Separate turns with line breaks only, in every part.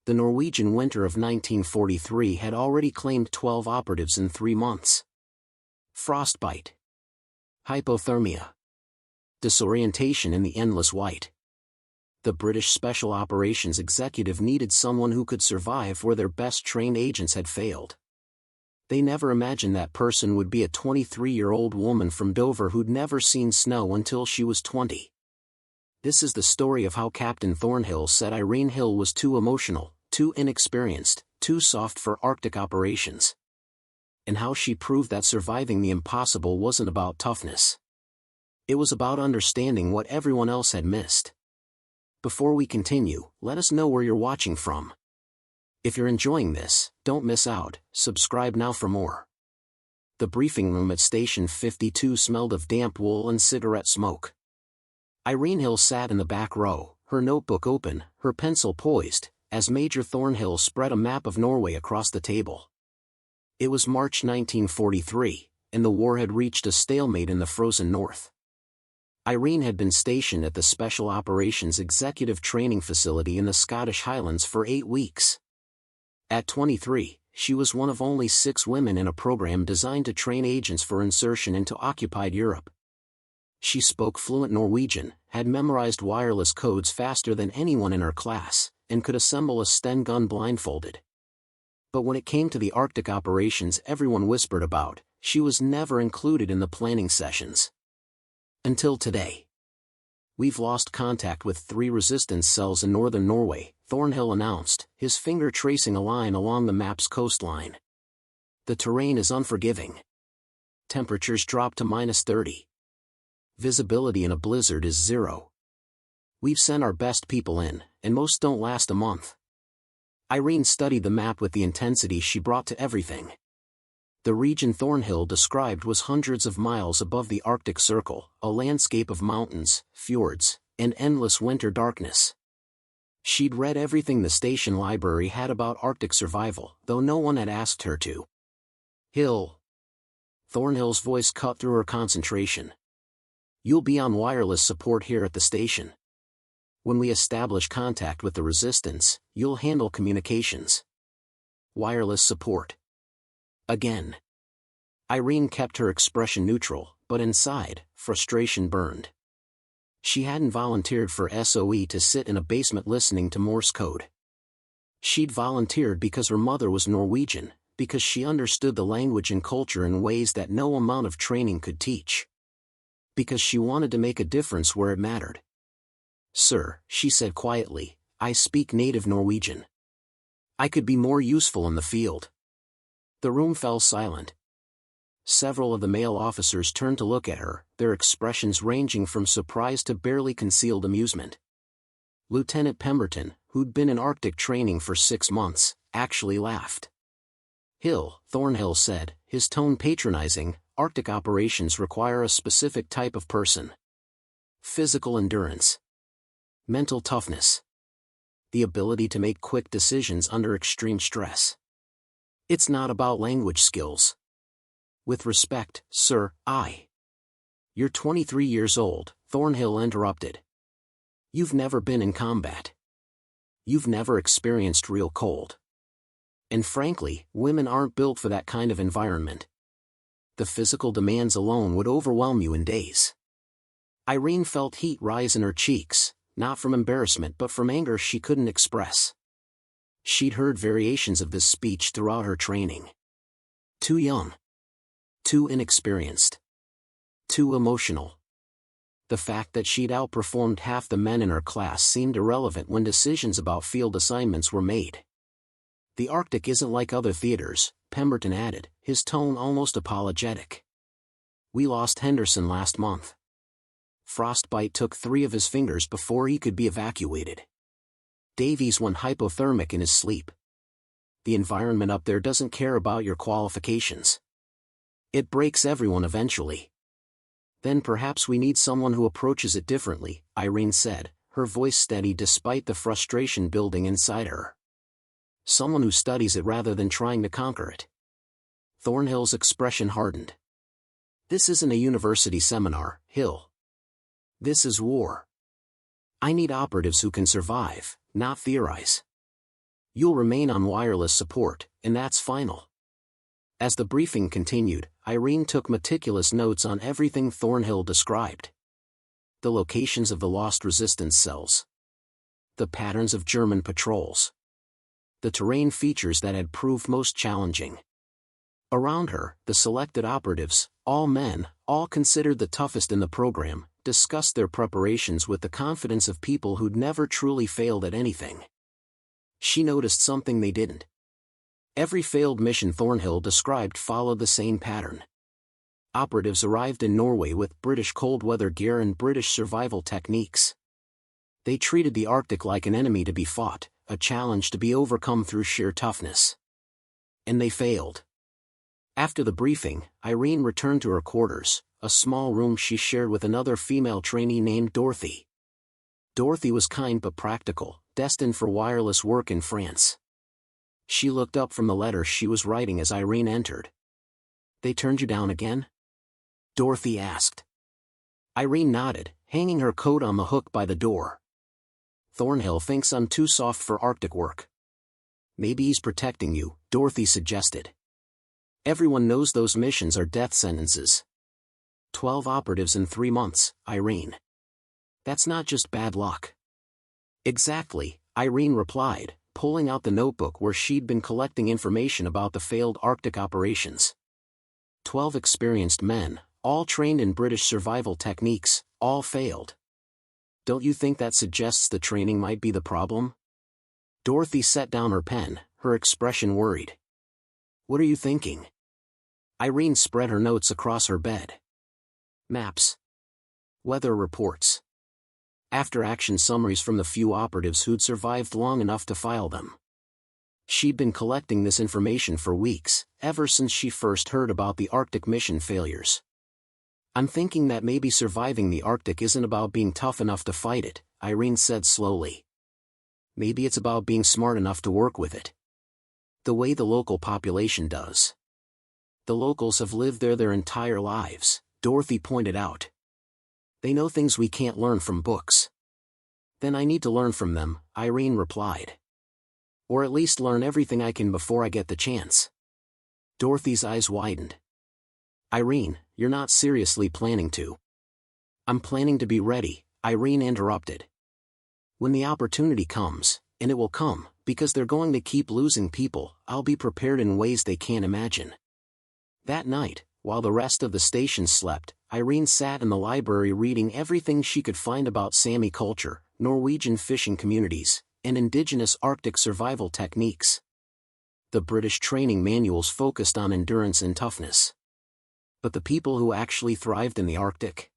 The Norwegian winter of 1943 had already claimed 12 operatives in 3 months. Frostbite. Hypothermia. Disorientation in the endless white. The British Special Operations Executive needed someone who could survive where their best trained agents had failed. They never imagined that person would be a 23-year-old woman from Dover who'd never seen snow until she was 20. This is the story of how Captain Thornhill said Irene Hill was too emotional, too inexperienced, too soft for Arctic operations. And how she proved that surviving the impossible wasn't about toughness. It was about understanding what everyone else had missed. Before we continue, let us know where you're watching from. If you're enjoying this, don't miss out, subscribe now for more. The briefing room at Station 52 smelled of damp wool and cigarette smoke. Irene Hill sat in the back row, her notebook open, her pencil poised, as Major Thornhill spread a map of Norway across the table. It was March 1943, and the war had reached a stalemate in the frozen north. Irene had been stationed at the Special Operations Executive Training Facility in the Scottish Highlands for 8 weeks. At 23, she was one of only 6 women in a program designed to train agents for insertion into occupied Europe. She spoke fluent Norwegian, had memorized wireless codes faster than anyone in her class, and could assemble a Sten gun blindfolded. But when it came to the Arctic operations everyone whispered about, she was never included in the planning sessions. Until today. We've lost contact with 3 resistance cells in northern Norway, Thornhill announced, his finger tracing a line along the map's coastline. The terrain is unforgiving. Temperatures drop to -30. Visibility in a blizzard is 0. We've sent our best people in, and most don't last a month. Irene studied the map with the intensity she brought to everything. The region Thornhill described was hundreds of miles above the Arctic Circle, a landscape of mountains, fjords, and endless winter darkness. She'd read everything the station library had about Arctic survival, though no one had asked her to. Hill. Thornhill's voice cut through her concentration. You'll be on wireless support here at the station. When we establish contact with the resistance, you'll handle communications. Wireless support. Again. Irene kept her expression neutral, but inside, frustration burned. She hadn't volunteered for SOE to sit in a basement listening to Morse code. She'd volunteered because her mother was Norwegian, because she understood the language and culture in ways that no amount of training could teach. Because she wanted to make a difference where it mattered. Sir, she said quietly, I speak native Norwegian. I could be more useful in the field. The room fell silent. Several of the male officers turned to look at her, their expressions ranging from surprise to barely concealed amusement. Lieutenant Pemberton, who'd been in Arctic training for 6 months, actually laughed. Hill, Thornhill said, his tone patronizing, Arctic operations require a specific type of person. Physical endurance. Mental toughness. The ability to make quick decisions under extreme stress. It's not about language skills. With respect, sir, You're 23 years old, Thornhill interrupted. You've never been in combat. You've never experienced real cold. And frankly, women aren't built for that kind of environment. The physical demands alone would overwhelm you in days. Irene felt heat rise in her cheeks, not from embarrassment but from anger she couldn't express. She'd heard variations of this speech throughout her training. Too young. Too inexperienced. Too emotional. The fact that she'd outperformed half the men in her class seemed irrelevant when decisions about field assignments were made. The Arctic isn't like other theaters, Pemberton added, his tone almost apologetic. We lost Henderson last month. Frostbite took 3 of his fingers before he could be evacuated. Davies went hypothermic in his sleep. The environment up there doesn't care about your qualifications. It breaks everyone eventually. Then perhaps we need someone who approaches it differently, Irene said, her voice steady despite the frustration building inside her. Someone who studies it rather than trying to conquer it. Thornhill's expression hardened. This isn't a university seminar, Hill. This is war. I need operatives who can survive, not theorize. You'll remain on wireless support, and that's final. As the briefing continued, Irene took meticulous notes on everything Thornhill described. The locations of the lost resistance cells. The patterns of German patrols. The terrain features that had proved most challenging. Around her, the selected operatives, all men, all considered the toughest in the program, discussed their preparations with the confidence of people who'd never truly failed at anything. She noticed something they didn't. Every failed mission Thornhill described followed the same pattern. Operatives arrived in Norway with British cold-weather gear and British survival techniques. They treated the Arctic like an enemy to be fought, a challenge to be overcome through sheer toughness. And they failed. After the briefing, Irene returned to her quarters, a small room she shared with another female trainee named Dorothy. Dorothy was kind but practical, destined for wireless work in France. She looked up from the letter she was writing as Irene entered. "They turned you down again?" Dorothy asked. Irene nodded, hanging her coat on the hook by the door. "Thornhill thinks I'm too soft for Arctic work." "Maybe he's protecting you," Dorothy suggested. "Everyone knows those missions are death sentences." 12 operatives in 3 months, Irene. "That's not just bad luck." "Exactly," Irene replied, pulling out the notebook where she'd been collecting information about the failed Arctic operations. 12 experienced men, all trained in British survival techniques, all failed. "Don't you think that suggests the training might be the problem?" Dorothy set down her pen, her expression worried. "What are you thinking?" Irene spread her notes across her bed. Maps. Weather reports. After-action summaries from the few operatives who'd survived long enough to file them. She'd been collecting this information for weeks, ever since she first heard about the Arctic mission failures. "I'm thinking that maybe surviving the Arctic isn't about being tough enough to fight it," Irene said slowly. "Maybe it's about being smart enough to work with it. The way the local population does." "The locals have lived there their entire lives," Dorothy pointed out. "They know things we can't learn from books." "Then I need to learn from them," Irene replied. "Or at least learn everything I can before I get the chance." Dorothy's eyes widened. "Irene, you're not seriously planning to." "I'm planning to be ready," Irene interrupted. "When the opportunity comes, and it will come, because they're going to keep losing people, I'll be prepared in ways they can't imagine." That night, while the rest of the station slept, Irene sat in the library reading everything she could find about Sami culture, Norwegian fishing communities, and indigenous Arctic survival techniques. The British training manuals focused on endurance and toughness. But the people who actually thrived in the Arctic?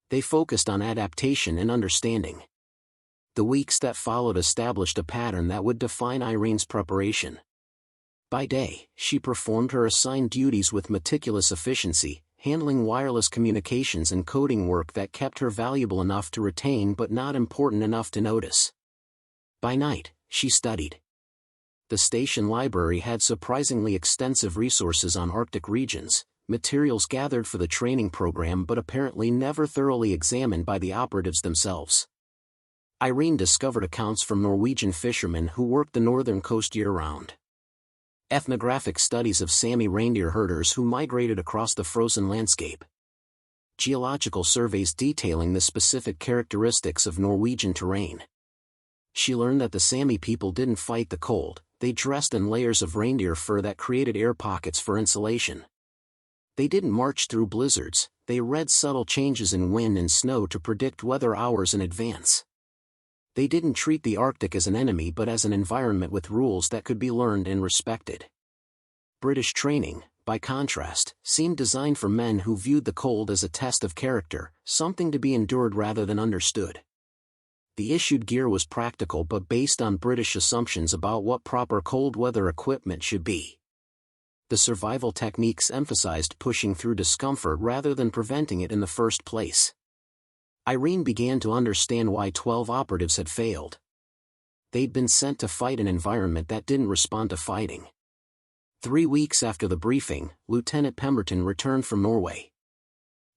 They focused on adaptation and understanding. The weeks that followed established a pattern that would define Irene's preparation. By day, she performed her assigned duties with meticulous efficiency, handling wireless communications and coding work that kept her valuable enough to retain but not important enough to notice. By night, she studied. The station library had surprisingly extensive resources on Arctic regions, materials gathered for the training program but apparently never thoroughly examined by the operatives themselves. Irene discovered accounts from Norwegian fishermen who worked the northern coast year-round. Ethnographic studies of Sami reindeer herders who migrated across the frozen landscape. Geological surveys detailing the specific characteristics of Norwegian terrain. She learned that the Sami people didn't fight the cold, they dressed in layers of reindeer fur that created air pockets for insulation. They didn't march through blizzards, they read subtle changes in wind and snow to predict weather hours in advance. They didn't treat the Arctic as an enemy but as an environment with rules that could be learned and respected. British training, by contrast, seemed designed for men who viewed the cold as a test of character, something to be endured rather than understood. The issued gear was practical but based on British assumptions about what proper cold weather equipment should be. The survival techniques emphasized pushing through discomfort rather than preventing it in the first place. Irene began to understand why 12 operatives had failed. They'd been sent to fight an environment that didn't respond to fighting. 3 weeks after the briefing, Lieutenant Pemberton returned from Norway.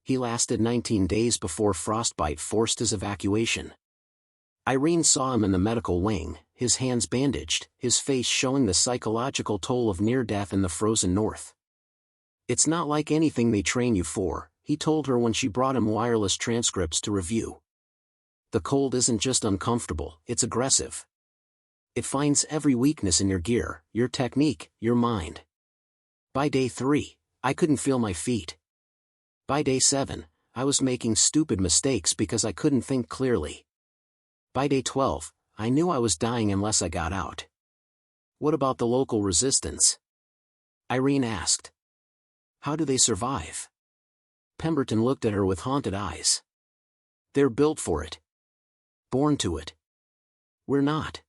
He lasted 19 days before frostbite forced his evacuation. Irene saw him in the medical wing, his hands bandaged, his face showing the psychological toll of near death in the frozen north. "It's not like anything they train you for," he told her when she brought him wireless transcripts to review. "The cold isn't just uncomfortable, it's aggressive. It finds every weakness in your gear, your technique, your mind. By day 3, I couldn't feel my feet. By day 7, I was making stupid mistakes because I couldn't think clearly. By day 12, I knew I was dying unless I got out." "What about the local resistance?" Irene asked. "How do they survive?" Pemberton looked at her with haunted eyes. "They're built for it. Born to it. We're not.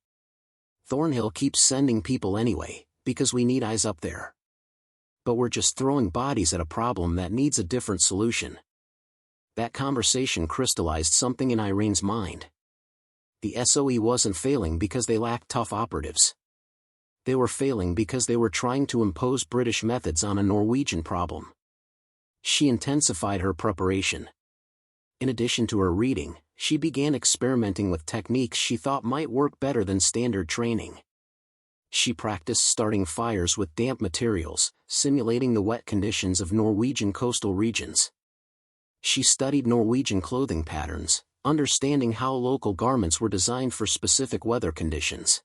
Thornhill keeps sending people anyway, because we need eyes up there. But we're just throwing bodies at a problem that needs a different solution." That conversation crystallized something in Irene's mind. The SOE wasn't failing because they lacked tough operatives. They were failing because they were trying to impose British methods on a Norwegian problem. She intensified her preparation. In addition to her reading, she began experimenting with techniques she thought might work better than standard training. She practiced starting fires with damp materials, simulating the wet conditions of Norwegian coastal regions. She studied Norwegian clothing patterns, understanding how local garments were designed for specific weather conditions.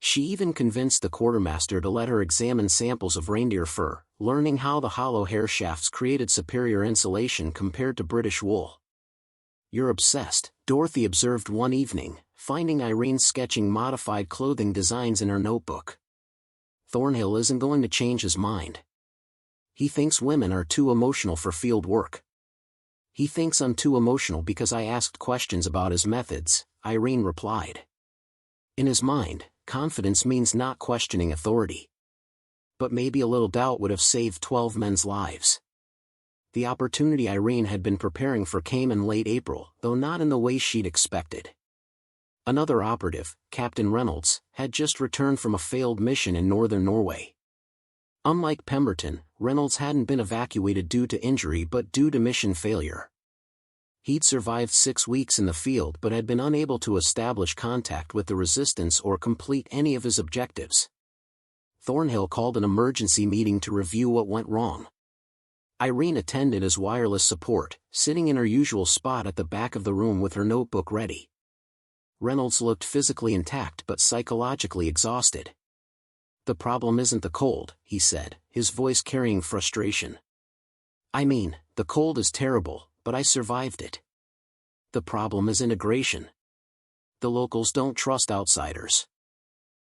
She even convinced the quartermaster to let her examine samples of reindeer fur, learning how the hollow hair shafts created superior insulation compared to British wool. "You're obsessed," Dorothy observed one evening, finding Irene sketching modified clothing designs in her notebook. "Thornhill isn't going to change his mind. He thinks women are too emotional for field work. He thinks I'm too emotional because I asked questions about his methods," Irene replied. In his mind, confidence means not questioning authority. But maybe a little doubt would have saved 12 men's lives. The opportunity Irene had been preparing for came in late April, though not in the way she'd expected. Another operative, Captain Reynolds, had just returned from a failed mission in northern Norway. Unlike Pemberton, Reynolds hadn't been evacuated due to injury but due to mission failure. He'd survived 6 weeks in the field but had been unable to establish contact with the resistance or complete any of his objectives. Thornhill called an emergency meeting to review what went wrong. Irene attended as wireless support, sitting in her usual spot at the back of the room with her notebook ready. Reynolds looked physically intact but psychologically exhausted. "The problem isn't the cold," he said, his voice carrying frustration. "I mean, the cold is terrible, but I survived it. The problem is integration. The locals don't trust outsiders.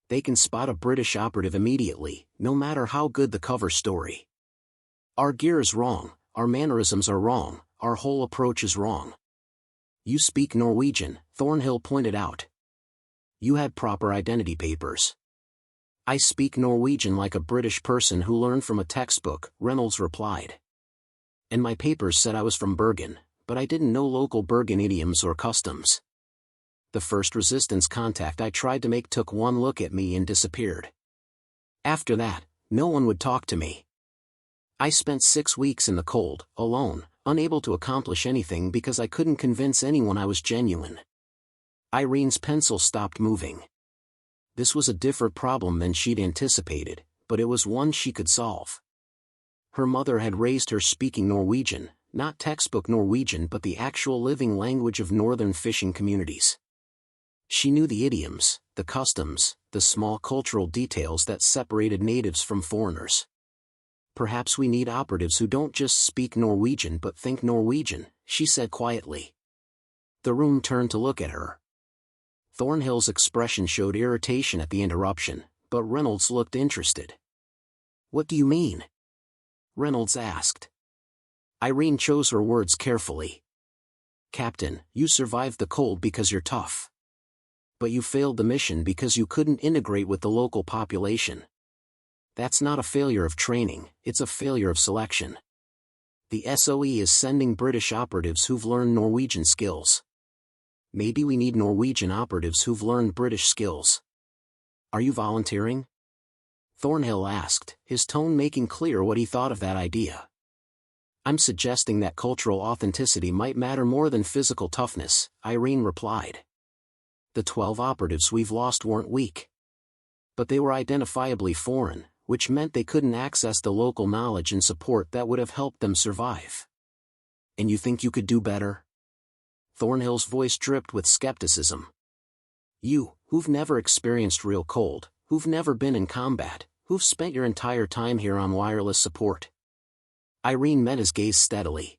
They can spot a British operative immediately, no matter how good the cover story. Our gear is wrong, our mannerisms are wrong, our whole approach is wrong. You speak Norwegian," Thornhill pointed out. "You had proper identity papers." "I speak Norwegian like a British person who learned from a textbook," Reynolds replied. "And my papers said I was from Bergen, but I didn't know local Bergen idioms or customs. The first resistance contact I tried to make took one look at me and disappeared. After that, no one would talk to me. I spent 6 weeks in the cold, alone, unable to accomplish anything because I couldn't convince anyone I was genuine." Irene's pencil stopped moving. This was a different problem than she'd anticipated, but it was one she could solve. Her mother had raised her speaking Norwegian, not textbook Norwegian but the actual living language of northern fishing communities. She knew the idioms, the customs, the small cultural details that separated natives from foreigners. "Perhaps we need operatives who don't just speak Norwegian but think Norwegian," she said quietly. The room turned to look at her. Thornhill's expression showed irritation at the interruption, but Reynolds looked interested. "What do you mean?" Reynolds asked. Irene chose her words carefully. "Captain, you survived the cold because you're tough. But you failed the mission because you couldn't integrate with the local population. That's not a failure of training, it's a failure of selection. The SOE is sending British operatives who've learned Norwegian skills. Maybe we need Norwegian operatives who've learned British skills. Are you volunteering?" Thornhill asked, his tone making clear what he thought of that idea. "I'm suggesting that cultural authenticity might matter more than physical toughness," Irene replied. The 12 operatives we've lost weren't weak. But they were identifiably foreign, which meant they couldn't access the local knowledge and support that would have helped them survive. And you think you could do better? Thornhill's voice dripped with skepticism. You, who've never experienced real cold, who've never been in combat, who've spent your entire time here on wireless support. Irene met his gaze steadily.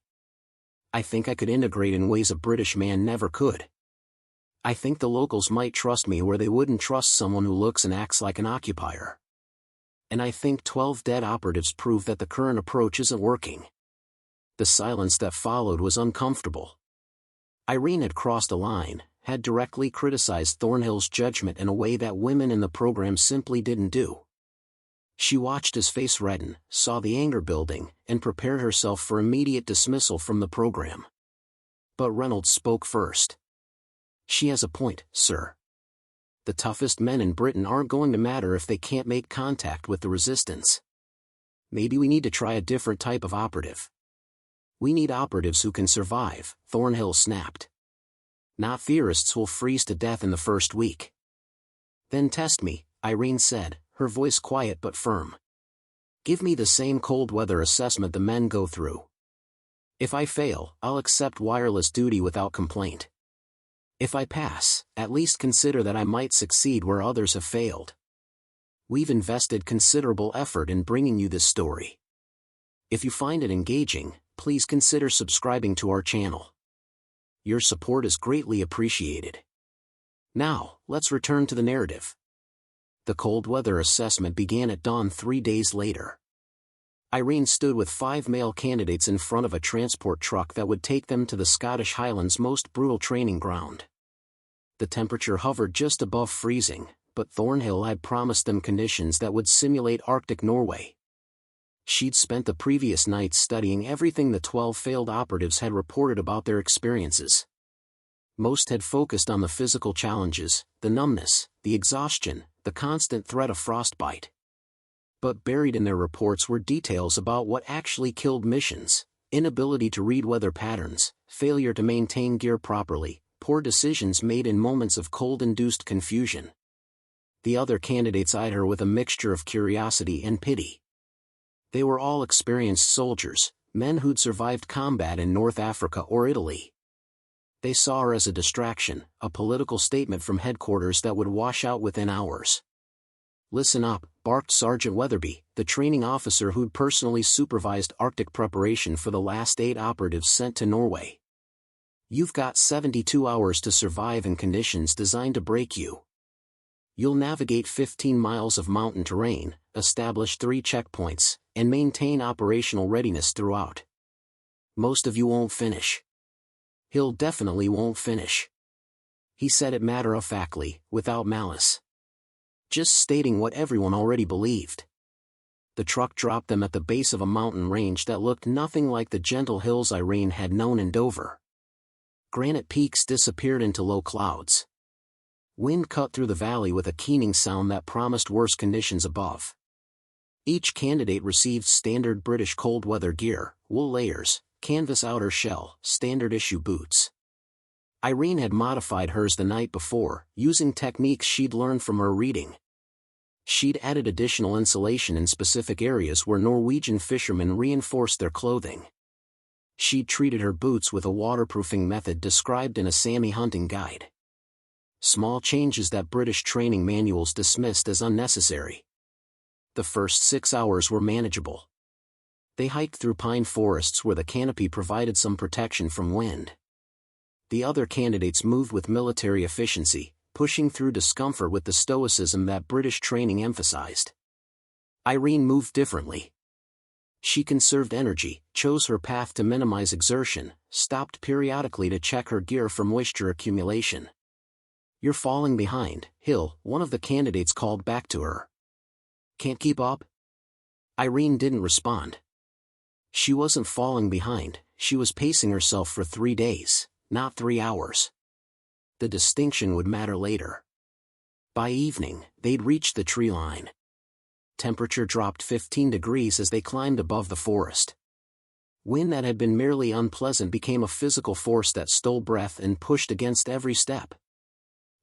I think I could integrate in ways a British man never could. I think the locals might trust me where they wouldn't trust someone who looks and acts like an occupier. And I think 12 dead operatives prove that the current approach isn't working. The silence that followed was uncomfortable. Irene had crossed a line, had directly criticized Thornhill's judgment in a way that women in the program simply didn't do. She watched his face redden, saw the anger building, and prepared herself for immediate dismissal from the program. But Reynolds spoke first. She has a point, sir. The toughest men in Britain aren't going to matter if they can't make contact with the resistance. Maybe we need to try a different type of operative. We need operatives who can survive, Thornhill snapped. Not theorists who'll freeze to death in the first week. Then test me, Irene said, her voice quiet but firm. Give me the same cold weather assessment the men go through. If I fail, I'll accept wireless duty without complaint. If I pass, at least consider that I might succeed where others have failed. We've invested considerable effort in bringing you this story. If you find it engaging, please consider subscribing to our channel. Your support is greatly appreciated. Now, let's return to the narrative. The cold weather assessment began at dawn 3 days later. Irene stood with 5 male candidates in front of a transport truck that would take them to the Scottish Highlands' most brutal training ground. The temperature hovered just above freezing, but Thornhill had promised them conditions that would simulate Arctic Norway. She'd spent the previous nights studying everything the 12 failed operatives had reported about their experiences. Most had focused on the physical challenges, the numbness, the exhaustion, the constant threat of frostbite. But buried in their reports were details about what actually killed missions: inability to read weather patterns, failure to maintain gear properly, poor decisions made in moments of cold-induced confusion. The other candidates eyed her with a mixture of curiosity and pity. They were all experienced soldiers, men who'd survived combat in North Africa or Italy. They saw her as a distraction, a political statement from headquarters that would wash out within hours. Listen up, barked Sergeant Weatherby, the training officer who'd personally supervised Arctic preparation for the last 8 operatives sent to Norway. You've got 72 hours to survive in conditions designed to break you. You'll navigate 15 miles of mountain terrain, establish 3 checkpoints, and maintain operational readiness throughout. Most of you won't finish. Hill definitely won't finish. He said it matter-of-factly, without malice. Just stating what everyone already believed. The truck dropped them at the base of a mountain range that looked nothing like the gentle hills Irene had known in Dover. Granite peaks disappeared into low clouds. Wind cut through the valley with a keening sound that promised worse conditions above. Each candidate received standard British cold weather gear, wool layers, canvas outer shell, standard issue boots. Irene had modified hers the night before, using techniques she'd learned from her reading. She'd added additional insulation in specific areas where Norwegian fishermen reinforced their clothing. She'd treated her boots with a waterproofing method described in a Sami hunting guide. Small changes that British training manuals dismissed as unnecessary. The first 6 hours were manageable. They hiked through pine forests where the canopy provided some protection from wind. The other candidates moved with military efficiency, pushing through discomfort with the stoicism that British training emphasized. Irene moved differently. She conserved energy, chose her path to minimize exertion, stopped periodically to check her gear for moisture accumulation. "You're falling behind, Hill," one of the candidates called back to her. "Can't keep up?" Irene didn't respond. She wasn't falling behind, she was pacing herself for 3 days, not 3 hours. The distinction would matter later. By evening, they'd reached the tree line. Temperature dropped 15 degrees as they climbed above the forest. Wind that had been merely unpleasant became a physical force that stole breath and pushed against every step.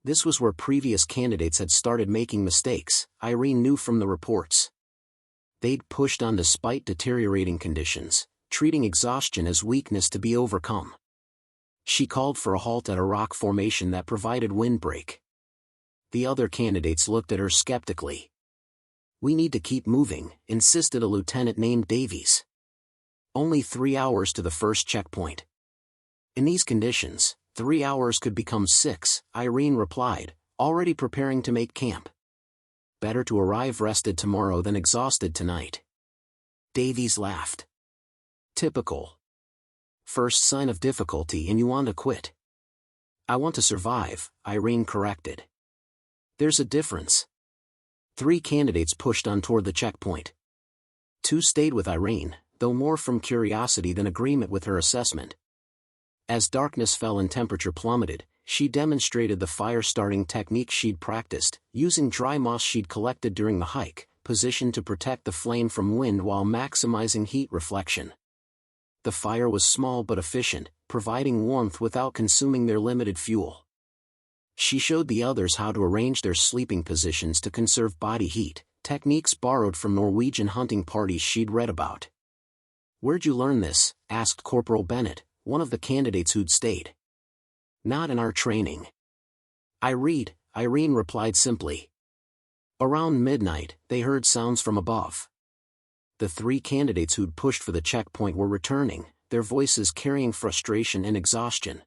This was where previous candidates had started making mistakes, Irene knew from the reports. They'd pushed on despite deteriorating conditions, treating exhaustion as weakness to be overcome. She called for a halt at a rock formation that provided windbreak. The other candidates looked at her skeptically. "We need to keep moving," insisted a lieutenant named Davies. "Only 3 hours to the first checkpoint." "In these conditions, 3 hours could become 6, Irene replied, already preparing to make camp. "Better to arrive rested tomorrow than exhausted tonight." Davies laughed. "Typical. First sign of difficulty and you want to quit." "I want to survive," Irene corrected. "There's a difference." 3 candidates pushed on toward the checkpoint. 2 stayed with Irene, though more from curiosity than agreement with her assessment. As darkness fell and temperature plummeted, she demonstrated the fire-starting technique she'd practiced, using dry moss she'd collected during the hike, positioned to protect the flame from wind while maximizing heat reflection. The fire was small but efficient, providing warmth without consuming their limited fuel. She showed the others how to arrange their sleeping positions to conserve body heat, techniques borrowed from Norwegian hunting parties she'd read about. "Where'd you learn this?" asked Corporal Bennett, one of the candidates who'd stayed. "Not in our training." Irene replied simply. Around midnight, they heard sounds from above. The 3 candidates who'd pushed for the checkpoint were returning, their voices carrying frustration and exhaustion.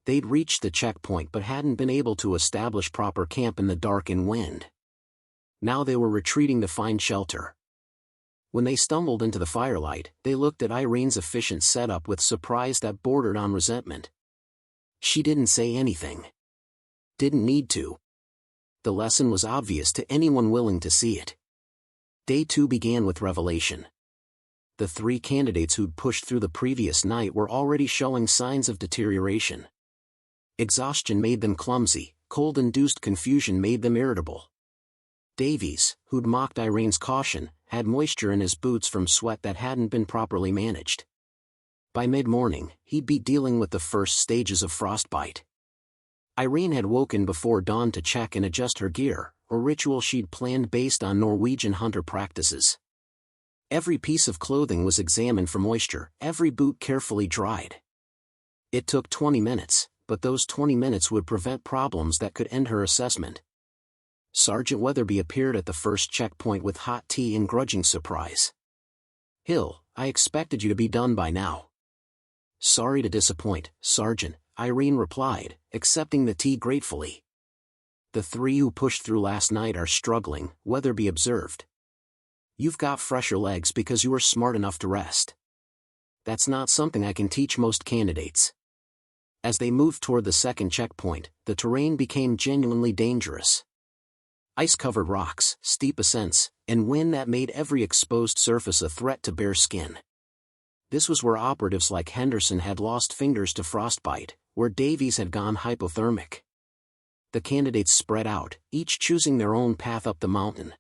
They'd reached the checkpoint but hadn't been able to establish proper camp in the dark and wind. Now they were retreating to find shelter. When they stumbled into the firelight, they looked at Irene's efficient setup with surprise that bordered on resentment. She didn't say anything. Didn't need to. The lesson was obvious to anyone willing to see it. Day 2 began with revelation. The 3 candidates who'd pushed through the previous night were already showing signs of deterioration. Exhaustion made them clumsy, cold-induced confusion made them irritable. Davies, who'd mocked Irene's caution, had moisture in his boots from sweat that hadn't been properly managed. By mid-morning, he'd be dealing with the first stages of frostbite. Irene had woken before dawn to check and adjust her gear, a ritual she'd planned based on Norwegian hunter practices. Every piece of clothing was examined for moisture, every boot carefully dried. It took 20 minutes, but those 20 minutes would prevent problems that could end her assessment. Sergeant Weatherby appeared at the first checkpoint with hot tea and grudging surprise. "Hill, I expected you to be done by now." "Sorry to disappoint, Sergeant," Irene replied, accepting the tea gratefully. "The 3 who pushed through last night are struggling," Weatherby observed. "You've got fresher legs because you were smart enough to rest. That's not something I can teach most candidates." As they moved toward the second checkpoint, the terrain became genuinely dangerous. Ice-covered rocks, steep ascents, and wind that made every exposed surface a threat to bare skin. This was where operatives like Henderson had lost fingers to frostbite, where Davies had gone hypothermic. The candidates spread out, each choosing their own path up the mountain.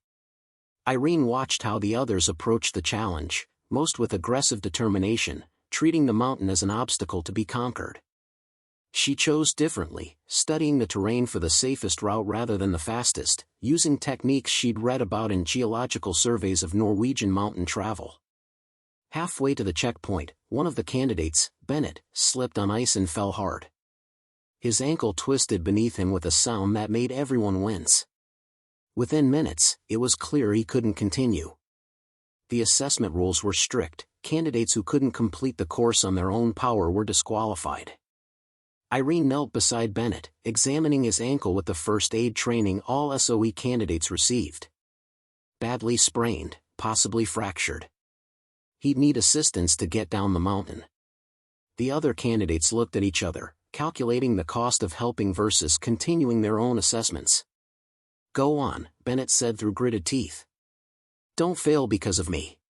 Irene watched how the others approached the challenge, most with aggressive determination, treating the mountain as an obstacle to be conquered. She chose differently, studying the terrain for the safest route rather than the fastest, using techniques she'd read about in geological surveys of Norwegian mountain travel. Halfway to the checkpoint, one of the candidates, Bennett, slipped on ice and fell hard. His ankle twisted beneath him with a sound that made everyone wince. Within minutes, it was clear he couldn't continue. The assessment rules were strict. Candidates who couldn't complete the course on their own power were disqualified. Irene knelt beside Bennett, examining his ankle with the first aid training all SOE candidates received. Badly sprained, possibly fractured. He'd need assistance to get down the mountain. The other candidates looked at each other, calculating the cost of helping versus continuing their own assessments. "Go on," Bennett said through gritted teeth. "Don't fail because of me."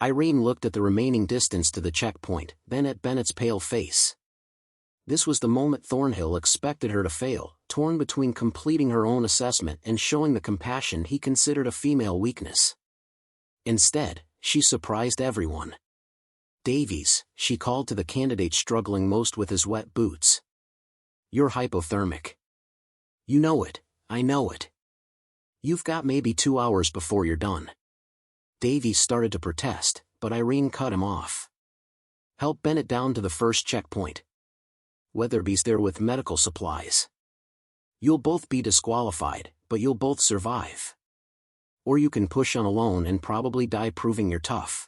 Irene looked at the remaining distance to the checkpoint, then at Bennett's pale face. This was the moment Thornhill expected her to fail, torn between completing her own assessment and showing the compassion he considered a female weakness. Instead, she surprised everyone. "Davies," she called to the candidate struggling most with his wet boots. "You're hypothermic." You know it, I know it. You've got maybe 2 hours before you're done. Davy started to protest, but Irene cut him off. Help Bennett down to the first checkpoint. Weatherby's there with medical supplies. You'll both be disqualified, but you'll both survive. Or you can push on alone and probably die proving you're tough.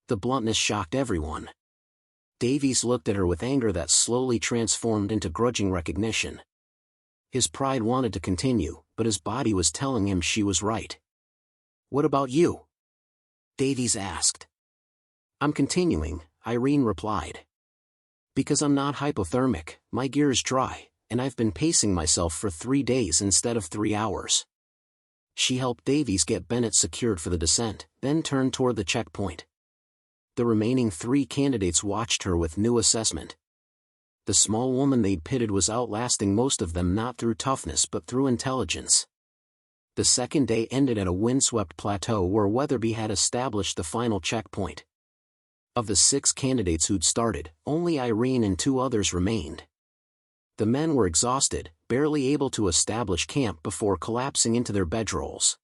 The bluntness shocked everyone. Davies looked at her with anger that slowly transformed into grudging recognition. His pride wanted to continue, but his body was telling him she was right. What about you? Davies asked. I'm continuing, Irene replied. Because I'm not hypothermic, my gear is dry, and I've been pacing myself for 3 days instead of 3 hours. She helped Davies get Bennett secured for the descent, then turned toward the checkpoint. The remaining 3 candidates watched her with new assessment. The small woman they'd pitted was outlasting most of them not through toughness but through intelligence. The second day ended at a windswept plateau where Weatherby had established the final checkpoint. Of the 6 candidates who'd started, only Irene and 2 others remained. The men were exhausted, barely able to establish camp before collapsing into their bedrolls.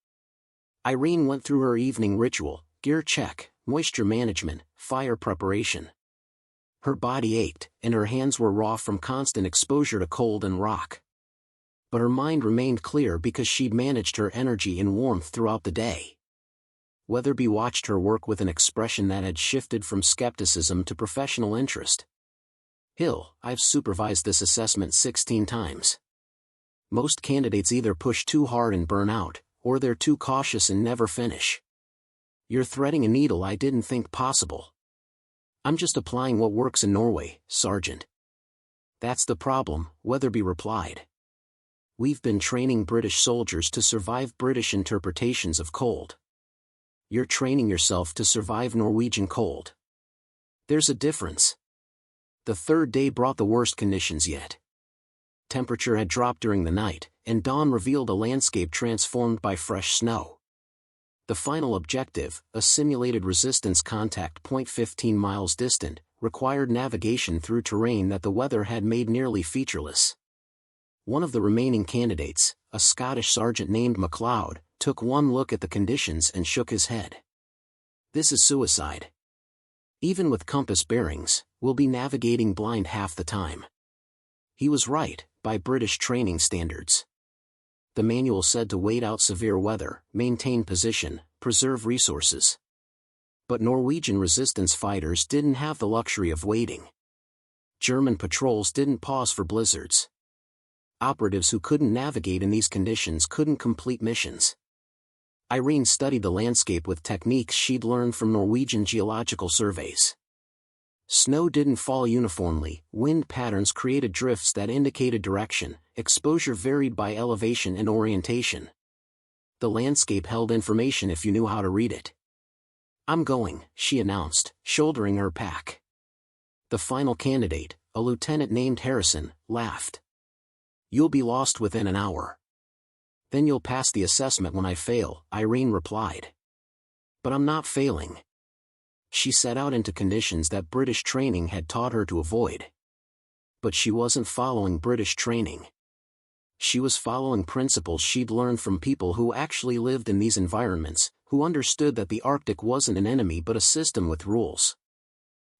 Irene went through her evening ritual: gear check, moisture management, fire preparation. Her body ached, and her hands were raw from constant exposure to cold and rock. But her mind remained clear because she'd managed her energy and warmth throughout the day. Weatherby watched her work with an expression that had shifted from skepticism to professional interest. Hill, I've supervised this assessment 16 times. Most candidates either push too hard and burn out, or they're too cautious and never finish. You're threading a needle I didn't think possible. I'm just applying what works in Norway, Sergeant. That's the problem, Weatherby replied. We've been training British soldiers to survive British interpretations of cold. You're training yourself to survive Norwegian cold. There's a difference. The third day brought the worst conditions yet. Temperature had dropped during the night, and dawn revealed a landscape transformed by fresh snow. The final objective, a simulated resistance contact point 15 miles distant, required navigation through terrain that the weather had made nearly featureless. One of the remaining candidates, a Scottish sergeant named MacLeod, took one look at the conditions and shook his head. This is suicide. Even with compass bearings, we'll be navigating blind half the time. He was right, by British training standards. The manual said to wait out severe weather, maintain position, preserve resources. But Norwegian resistance fighters didn't have the luxury of waiting. German patrols didn't pause for blizzards. Operatives who couldn't navigate in these conditions couldn't complete missions. Irene studied the landscape with techniques she'd learned from Norwegian geological surveys. Snow didn't fall uniformly, wind patterns created drifts that indicated direction, exposure varied by elevation and orientation. The landscape held information if you knew how to read it. I'm going, she announced, shouldering her pack. The final candidate, a lieutenant named Harrison, laughed. You'll be lost within an hour. Then you'll pass the assessment when I fail, Irene replied. But I'm not failing. She set out into conditions that British training had taught her to avoid. But she wasn't following British training. She was following principles she'd learned from people who actually lived in these environments, who understood that the Arctic wasn't an enemy but a system with rules.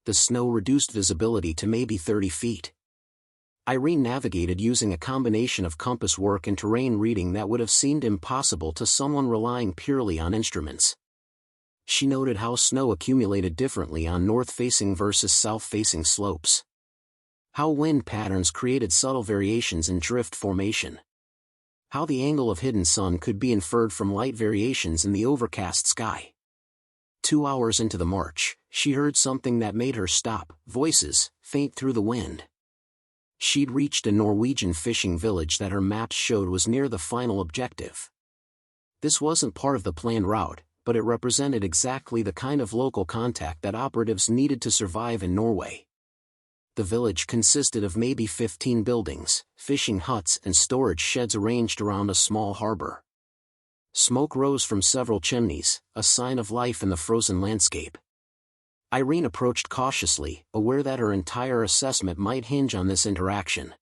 The snow reduced visibility to maybe 30 feet. Irene navigated using a combination of compass work and terrain reading that would have seemed impossible to someone relying purely on instruments. She noted how snow accumulated differently on north-facing versus south-facing slopes. How wind patterns created subtle variations in drift formation. How the angle of hidden sun could be inferred from light variations in the overcast sky. 2 hours into the march, she heard something that made her stop, voices, faint through the wind. She'd reached a Norwegian fishing village that her maps showed was near the final objective. This wasn't part of the planned route, but it represented exactly the kind of local contact that operatives needed to survive in Norway. The village consisted of maybe 15 buildings, fishing huts and storage sheds arranged around a small harbor. Smoke rose from several chimneys, a sign of life in the frozen landscape. Irene approached cautiously, aware that her entire assessment might hinge on this interaction.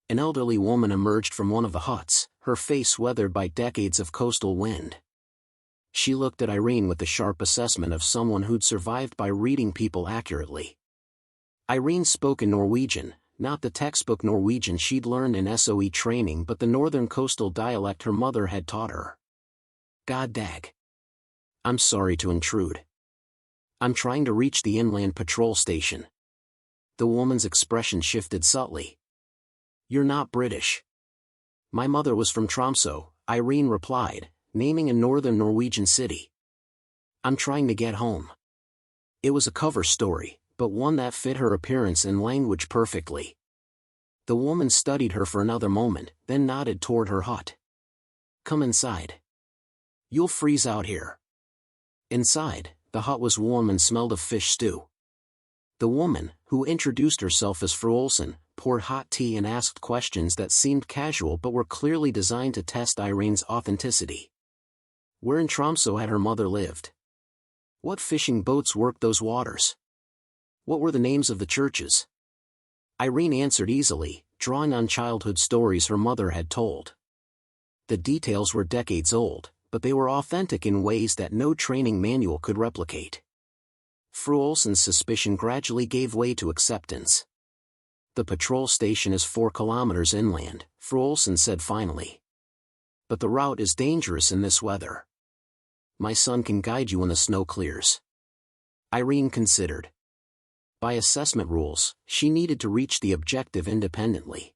An elderly woman emerged from one of the huts, her face weathered by decades of coastal wind. She looked at Irene with the sharp assessment of someone who'd survived by reading people accurately. Irene spoke in Norwegian, not the textbook Norwegian she'd learned in SOE training but the northern coastal dialect her mother had taught her. God dag. I'm sorry to intrude. I'm trying to reach the inland patrol station. The woman's expression shifted subtly. You're not British. My mother was from Tromsø, Irene replied, naming a northern Norwegian city. I'm trying to get home. It was a cover story, but one that fit her appearance and language perfectly. The woman studied her for another moment, then nodded toward her hut. Come inside. You'll freeze out here. Inside, the hut was warm and smelled of fish stew. The woman, who introduced herself as Fru Olsen, poured hot tea and asked questions that seemed casual but were clearly designed to test Irene's authenticity. Where in Tromsø had her mother lived? What fishing boats worked those waters? What were the names of the churches? Irene answered easily, drawing on childhood stories her mother had told. The details were decades old, but they were authentic in ways that no training manual could replicate. Fru Olsen's suspicion gradually gave way to acceptance. The patrol station is 4 kilometers inland, Fru Olsen said finally. But the route is dangerous in this weather. My son can guide you when the snow clears. Irene considered. By assessment rules, she needed to reach the objective independently.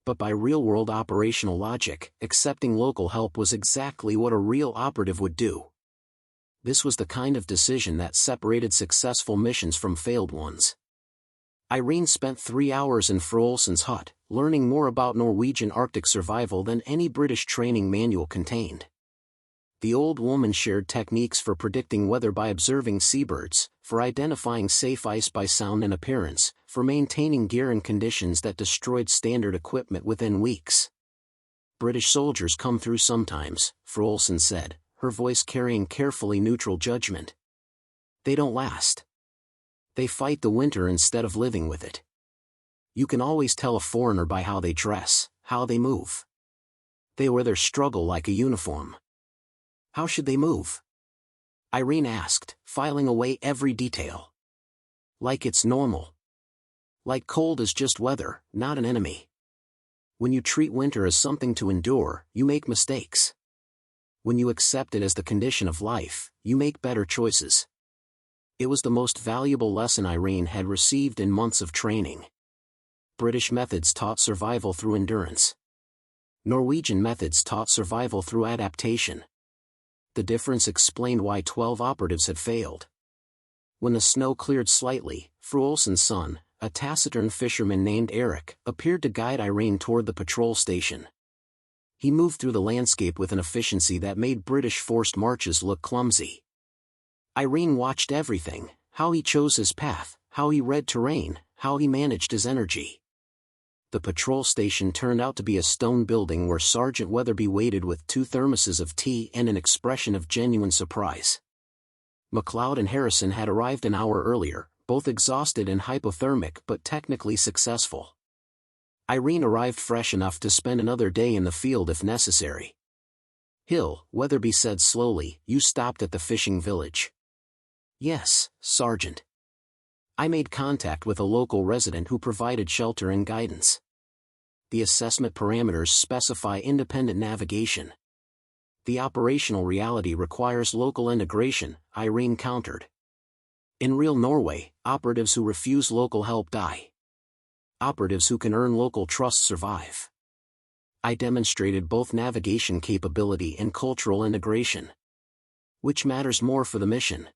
But by real-world operational logic, accepting local help was exactly what a real operative would do. This was the kind of decision that separated successful missions from failed ones. Irene spent 3 hours in Fru Olsen's hut, learning more about Norwegian Arctic survival than any British training manual contained. The old woman shared techniques for predicting weather by observing seabirds, for identifying safe ice by sound and appearance, for maintaining gear in conditions that destroyed standard equipment within weeks. British soldiers come through sometimes, Fru Olsen said, her voice carrying carefully neutral judgment. They don't last. They fight the winter instead of living with it. You can always tell a foreigner by how they dress, how they move. They wear their struggle like a uniform. How should they move? Irene asked, filing away every detail. Like it's normal. Like cold is just weather, not an enemy. When you treat winter as something to endure, you make mistakes. When you accept it as the condition of life, you make better choices. It was the most valuable lesson Irene had received in months of training. British methods taught survival through endurance. Norwegian methods taught survival through adaptation. The difference explained why 12 operatives had failed. When the snow cleared slightly, Fru Olsen's son, a taciturn fisherman named Eric, appeared to guide Irene toward the patrol station. He moved through the landscape with an efficiency that made British forced marches look clumsy. Irene watched everything, how he chose his path, how he read terrain, how he managed his energy. The patrol station turned out to be a stone building where Sergeant Weatherby waited with 2 thermoses of tea and an expression of genuine surprise. MacLeod and Harrison had arrived an hour earlier, both exhausted and hypothermic but technically successful. Irene arrived fresh enough to spend another day in the field if necessary. Hill, Weatherby said slowly, you stopped at the fishing village. Yes, Sergeant. I made contact with a local resident who provided shelter and guidance. The assessment parameters specify independent navigation. The operational reality requires local integration, Irene countered. In real Norway, operatives who refuse local help die. Operatives who can earn local trust survive. I demonstrated both navigation capability and cultural integration. Which matters more for the mission?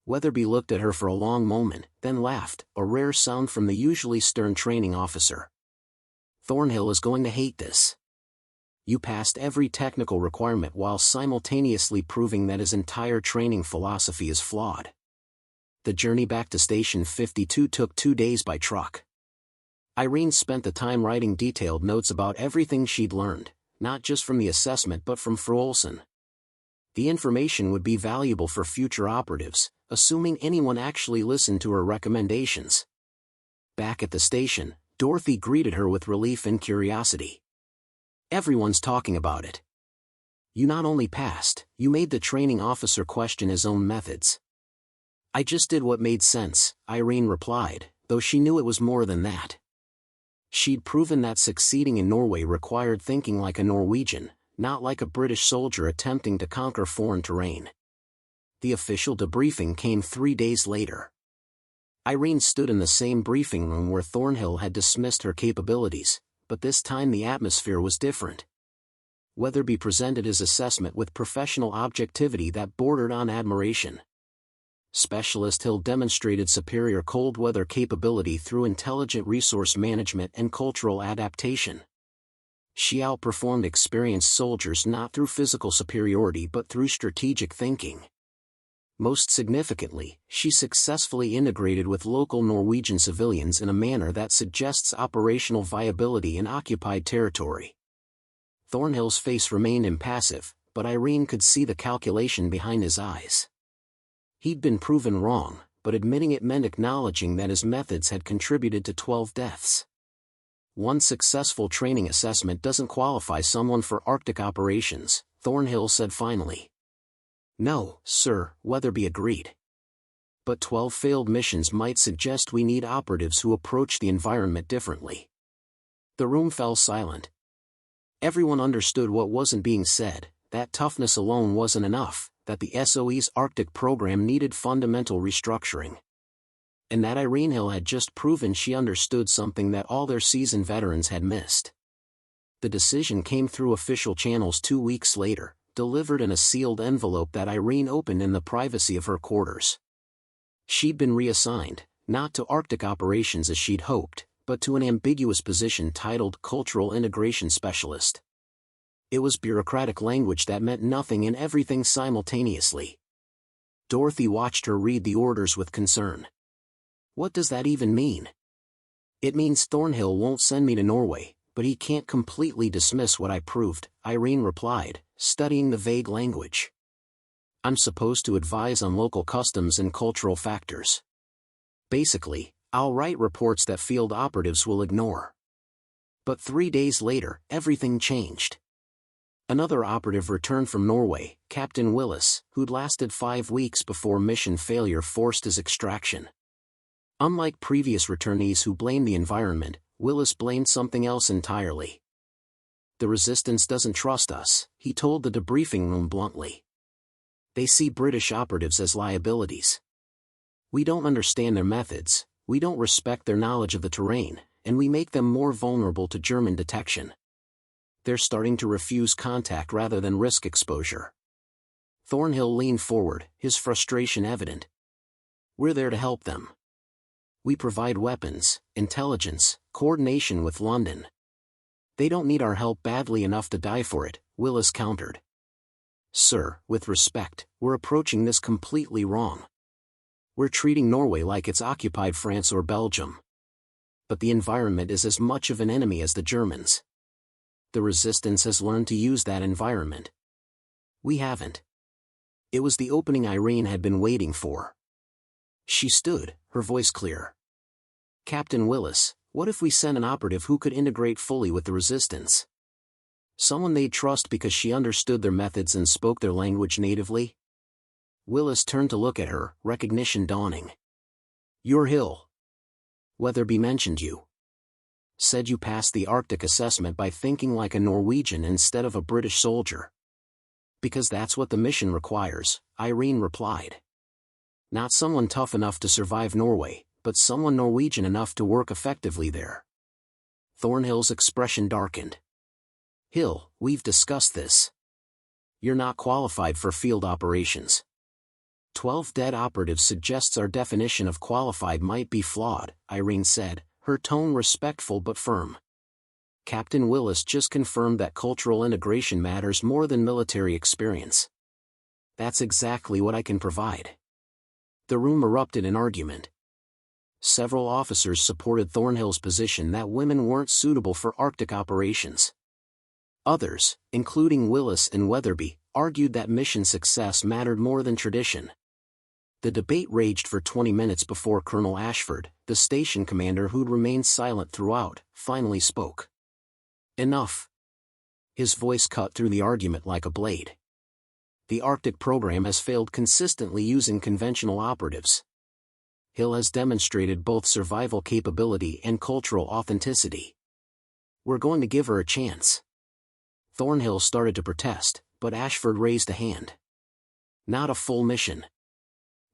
Weatherby looked at her for a long moment, then laughed, a rare sound from the usually stern training officer. Thornhill is going to hate this. You passed every technical requirement while simultaneously proving that his entire training philosophy is flawed. The journey back to Station 52 took 2 days by truck. Irene spent the time writing detailed notes about everything she'd learned, not just from the assessment but from Fru Olsen. The information would be valuable for future operatives, assuming anyone actually listened to her recommendations. Back at the station, Dorothy greeted her with relief and curiosity. Everyone's talking about it. You not only passed, you made the training officer question his own methods. I just did what made sense, Irene replied, though she knew it was more than that. She'd proven that succeeding in Norway required thinking like a Norwegian, not like a British soldier attempting to conquer foreign terrain. The official debriefing came 3 days later. Irene stood in the same briefing room where Thornhill had dismissed her capabilities, but this time the atmosphere was different. Weatherby presented his assessment with professional objectivity that bordered on admiration. Specialist Hill demonstrated superior cold weather capability through intelligent resource management and cultural adaptation. She outperformed experienced soldiers not through physical superiority but through strategic thinking. Most significantly, she successfully integrated with local Norwegian civilians in a manner that suggests operational viability in occupied territory. Thornhill's face remained impassive, but Irene could see the calculation behind his eyes. He'd been proven wrong, but admitting it meant acknowledging that his methods had contributed to 12 deaths. One successful training assessment doesn't qualify someone for Arctic operations, Thornhill said finally. No, sir, Weatherby agreed. But 12 failed missions might suggest we need operatives who approach the environment differently. The room fell silent. Everyone understood what wasn't being said, that toughness alone wasn't enough, that the SOE's Arctic program needed fundamental restructuring. And that Irene Hill had just proven she understood something that all their seasoned veterans had missed. The decision came through official channels 2 weeks later, delivered in a sealed envelope that Irene opened in the privacy of her quarters. She'd been reassigned, not to Arctic operations as she'd hoped, but to an ambiguous position titled Cultural Integration Specialist. It was bureaucratic language that meant nothing and everything simultaneously. Dorothy watched her read the orders with concern. What does that even mean? It means Thornhill won't send me to Norway, but he can't completely dismiss what I proved, Irene replied, studying the vague language. I'm supposed to advise on local customs and cultural factors. Basically, I'll write reports that field operatives will ignore. But 3 days later, everything changed. Another operative returned from Norway, Captain Willis, who'd lasted 5 weeks before mission failure forced his extraction. Unlike previous returnees who blamed the environment, Willis blamed something else entirely. The resistance doesn't trust us, he told the debriefing room bluntly. They see British operatives as liabilities. We don't understand their methods, we don't respect their knowledge of the terrain, and we make them more vulnerable to German detection. They're starting to refuse contact rather than risk exposure. Thornhill leaned forward, his frustration evident. We're there to help them. We provide weapons, intelligence, coordination with London. They don't need our help badly enough to die for it, Willis countered. Sir, with respect, we're approaching this completely wrong. We're treating Norway like it's occupied France or Belgium. But the environment is as much of an enemy as the Germans. The resistance has learned to use that environment. We haven't. It was the opening Irene had been waiting for. She stood, her voice clear. Captain Willis, what if we sent an operative who could integrate fully with the resistance? Someone they'd trust because she understood their methods and spoke their language natively? Willis turned to look at her, recognition dawning. You're Hill. Weatherby mentioned you. Said you passed the Arctic assessment by thinking like a Norwegian instead of a British soldier. Because that's what the mission requires, Irene replied. Not someone tough enough to survive Norway, but someone Norwegian enough to work effectively there. Thornhill's expression darkened. Hill, we've discussed this. You're not qualified for field operations. 12 dead operatives suggests our definition of qualified might be flawed, Irene said, her tone respectful but firm. Captain Willis just confirmed that cultural integration matters more than military experience. That's exactly what I can provide. The room erupted in argument. Several officers supported Thornhill's position that women weren't suitable for Arctic operations. Others, including Willis and Weatherby, argued that mission success mattered more than tradition. The debate raged for 20 minutes before Colonel Ashford, the station commander who'd remained silent throughout, finally spoke. Enough. His voice cut through the argument like a blade. The Arctic program has failed consistently using conventional operatives. Hill has demonstrated both survival capability and cultural authenticity. We're going to give her a chance. Thornhill started to protest, but Ashford raised a hand. Not a full mission.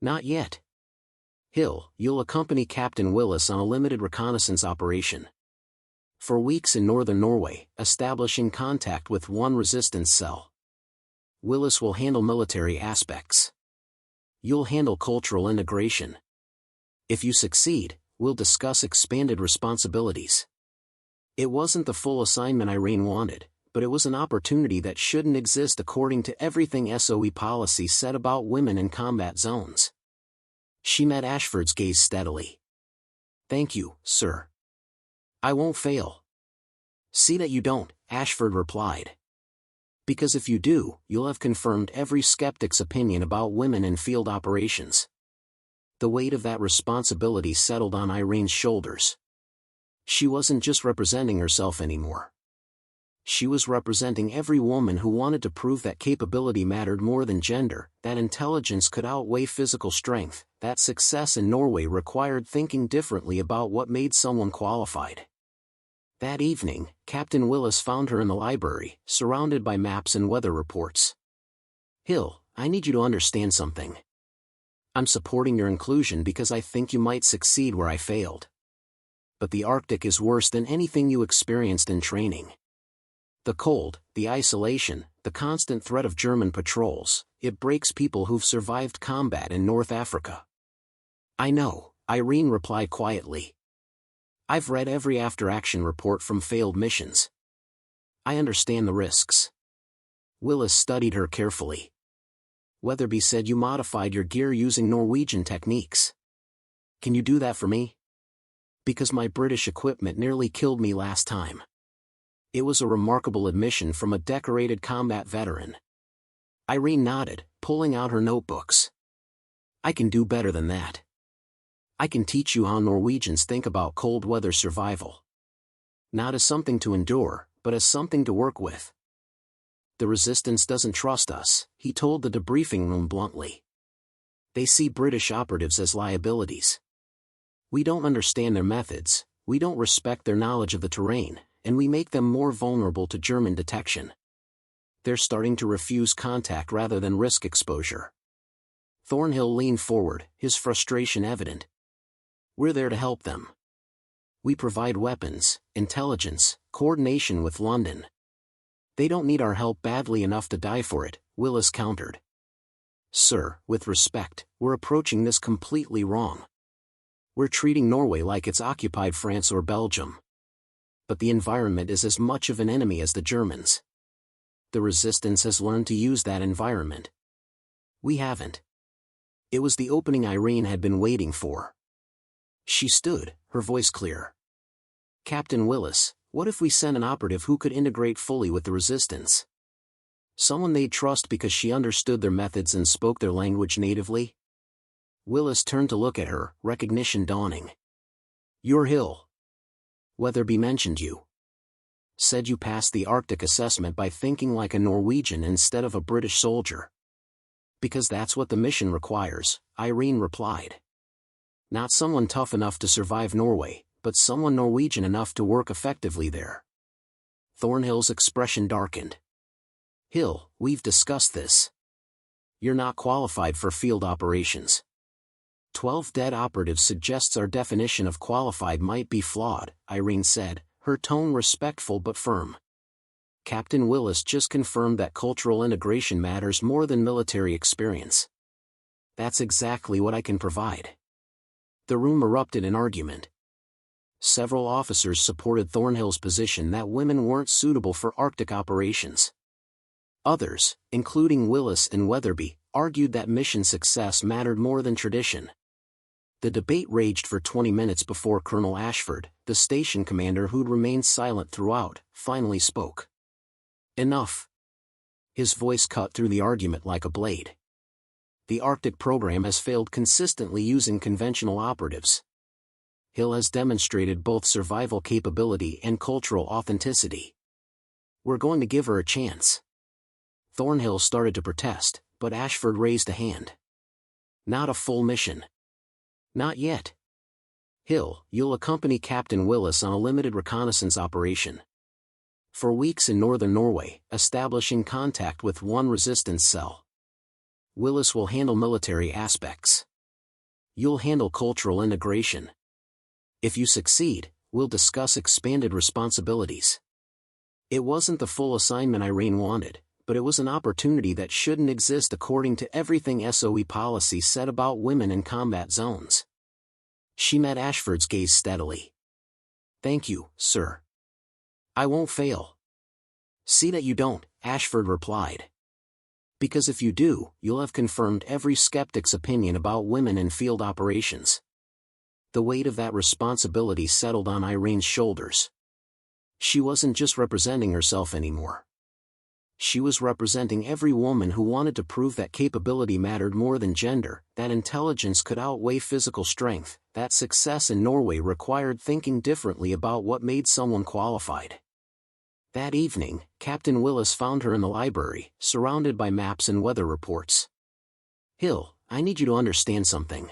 Not yet. Hill, you'll accompany Captain Willis on a limited reconnaissance operation. For weeks in northern Norway, establishing contact with one resistance cell. Willis will handle military aspects. You'll handle cultural integration. If you succeed, we'll discuss expanded responsibilities. It wasn't the full assignment Irene wanted, but it was an opportunity that shouldn't exist according to everything SOE policy said about women in combat zones. She met Ashford's gaze steadily. Thank you, sir. I won't fail. See that you don't, Ashford replied. Because if you do, you'll have confirmed every skeptic's opinion about women in field operations. The weight of that responsibility settled on Irene's shoulders. She wasn't just representing herself anymore. She was representing every woman who wanted to prove that capability mattered more than gender, that intelligence could outweigh physical strength, that success in Norway required thinking differently about what made someone qualified. That evening, Captain Willis found her in the library, surrounded by maps and weather reports. Hill, I need you to understand something. I'm supporting your inclusion because I think you might succeed where I failed. But the Arctic is worse than anything you experienced in training. The cold, the isolation, the constant threat of German patrols, it breaks people who've survived combat in North Africa. I know, Irene replied quietly. I've read every after-action report from failed missions. I understand the risks. Willis studied her carefully. Weatherby said you modified your gear using Norwegian techniques. Can you do that for me? Because my British equipment nearly killed me last time. It was a remarkable admission from a decorated combat veteran. Irene nodded, pulling out her notebooks. I can do better than that. I can teach you how Norwegians think about cold weather survival. Not as something to endure, but as something to work with. The resistance doesn't trust us, he told the debriefing room bluntly. They see British operatives as liabilities. We don't understand their methods, we don't respect their knowledge of the terrain, and we make them more vulnerable to German detection. They're starting to refuse contact rather than risk exposure. Thornhill leaned forward, his frustration evident. We're there to help them. We provide weapons, intelligence, coordination with London. They don't need our help badly enough to die for it, Willis countered. Sir, with respect, we're approaching this completely wrong. We're treating Norway like it's occupied France or Belgium. But the environment is as much of an enemy as the Germans. The resistance has learned to use that environment. We haven't. It was the opening Irene had been waiting for. She stood, her voice clear. Captain Willis, what if we sent an operative who could integrate fully with the resistance? Someone they'd trust because she understood their methods and spoke their language natively? Willis turned to look at her, recognition dawning. You're Hill. Weatherby mentioned you. Said you passed the Arctic assessment by thinking like a Norwegian instead of a British soldier. Because that's what the mission requires, Irene replied. Not someone tough enough to survive Norway, but someone Norwegian enough to work effectively there. Thornhill's expression darkened. Hill, we've discussed this. You're not qualified for field operations. 12 dead operatives suggests our definition of qualified might be flawed, Irene said, her tone respectful but firm. Captain Willis just confirmed that cultural integration matters more than military experience. That's exactly what I can provide. The room erupted in argument. Several officers supported Thornhill's position that women weren't suitable for Arctic operations. Others, including Willis and Weatherby, argued that mission success mattered more than tradition. The debate raged for 20 minutes before Colonel Ashford, the station commander who'd remained silent throughout, finally spoke. Enough. His voice cut through the argument like a blade. the Arctic program has failed consistently using conventional operatives. Hill has demonstrated both survival capability and cultural authenticity. We're going to give her a chance. Thornhill started to protest, but Ashford raised a hand. Not a full mission. Not yet. Hill, you'll accompany Captain Willis on a limited reconnaissance operation. For weeks in northern Norway, establishing contact with one resistance cell. Willis will handle military aspects. You'll handle cultural integration. If you succeed, we'll discuss expanded responsibilities. It wasn't the full assignment Irene wanted, but it was an opportunity that shouldn't exist according to everything SOE policy said about women in combat zones. She met Ashford's gaze steadily. Thank you, sir. I won't fail. See that you don't, Ashford replied. Because if you do, you'll have confirmed every skeptic's opinion about women in field operations. The weight of that responsibility settled on Irene's shoulders. She wasn't just representing herself anymore. She was representing every woman who wanted to prove that capability mattered more than gender, that intelligence could outweigh physical strength, that success in Norway required thinking differently about what made someone qualified. That evening, Captain Willis found her in the library, surrounded by maps and weather reports. Hill, I need you to understand something.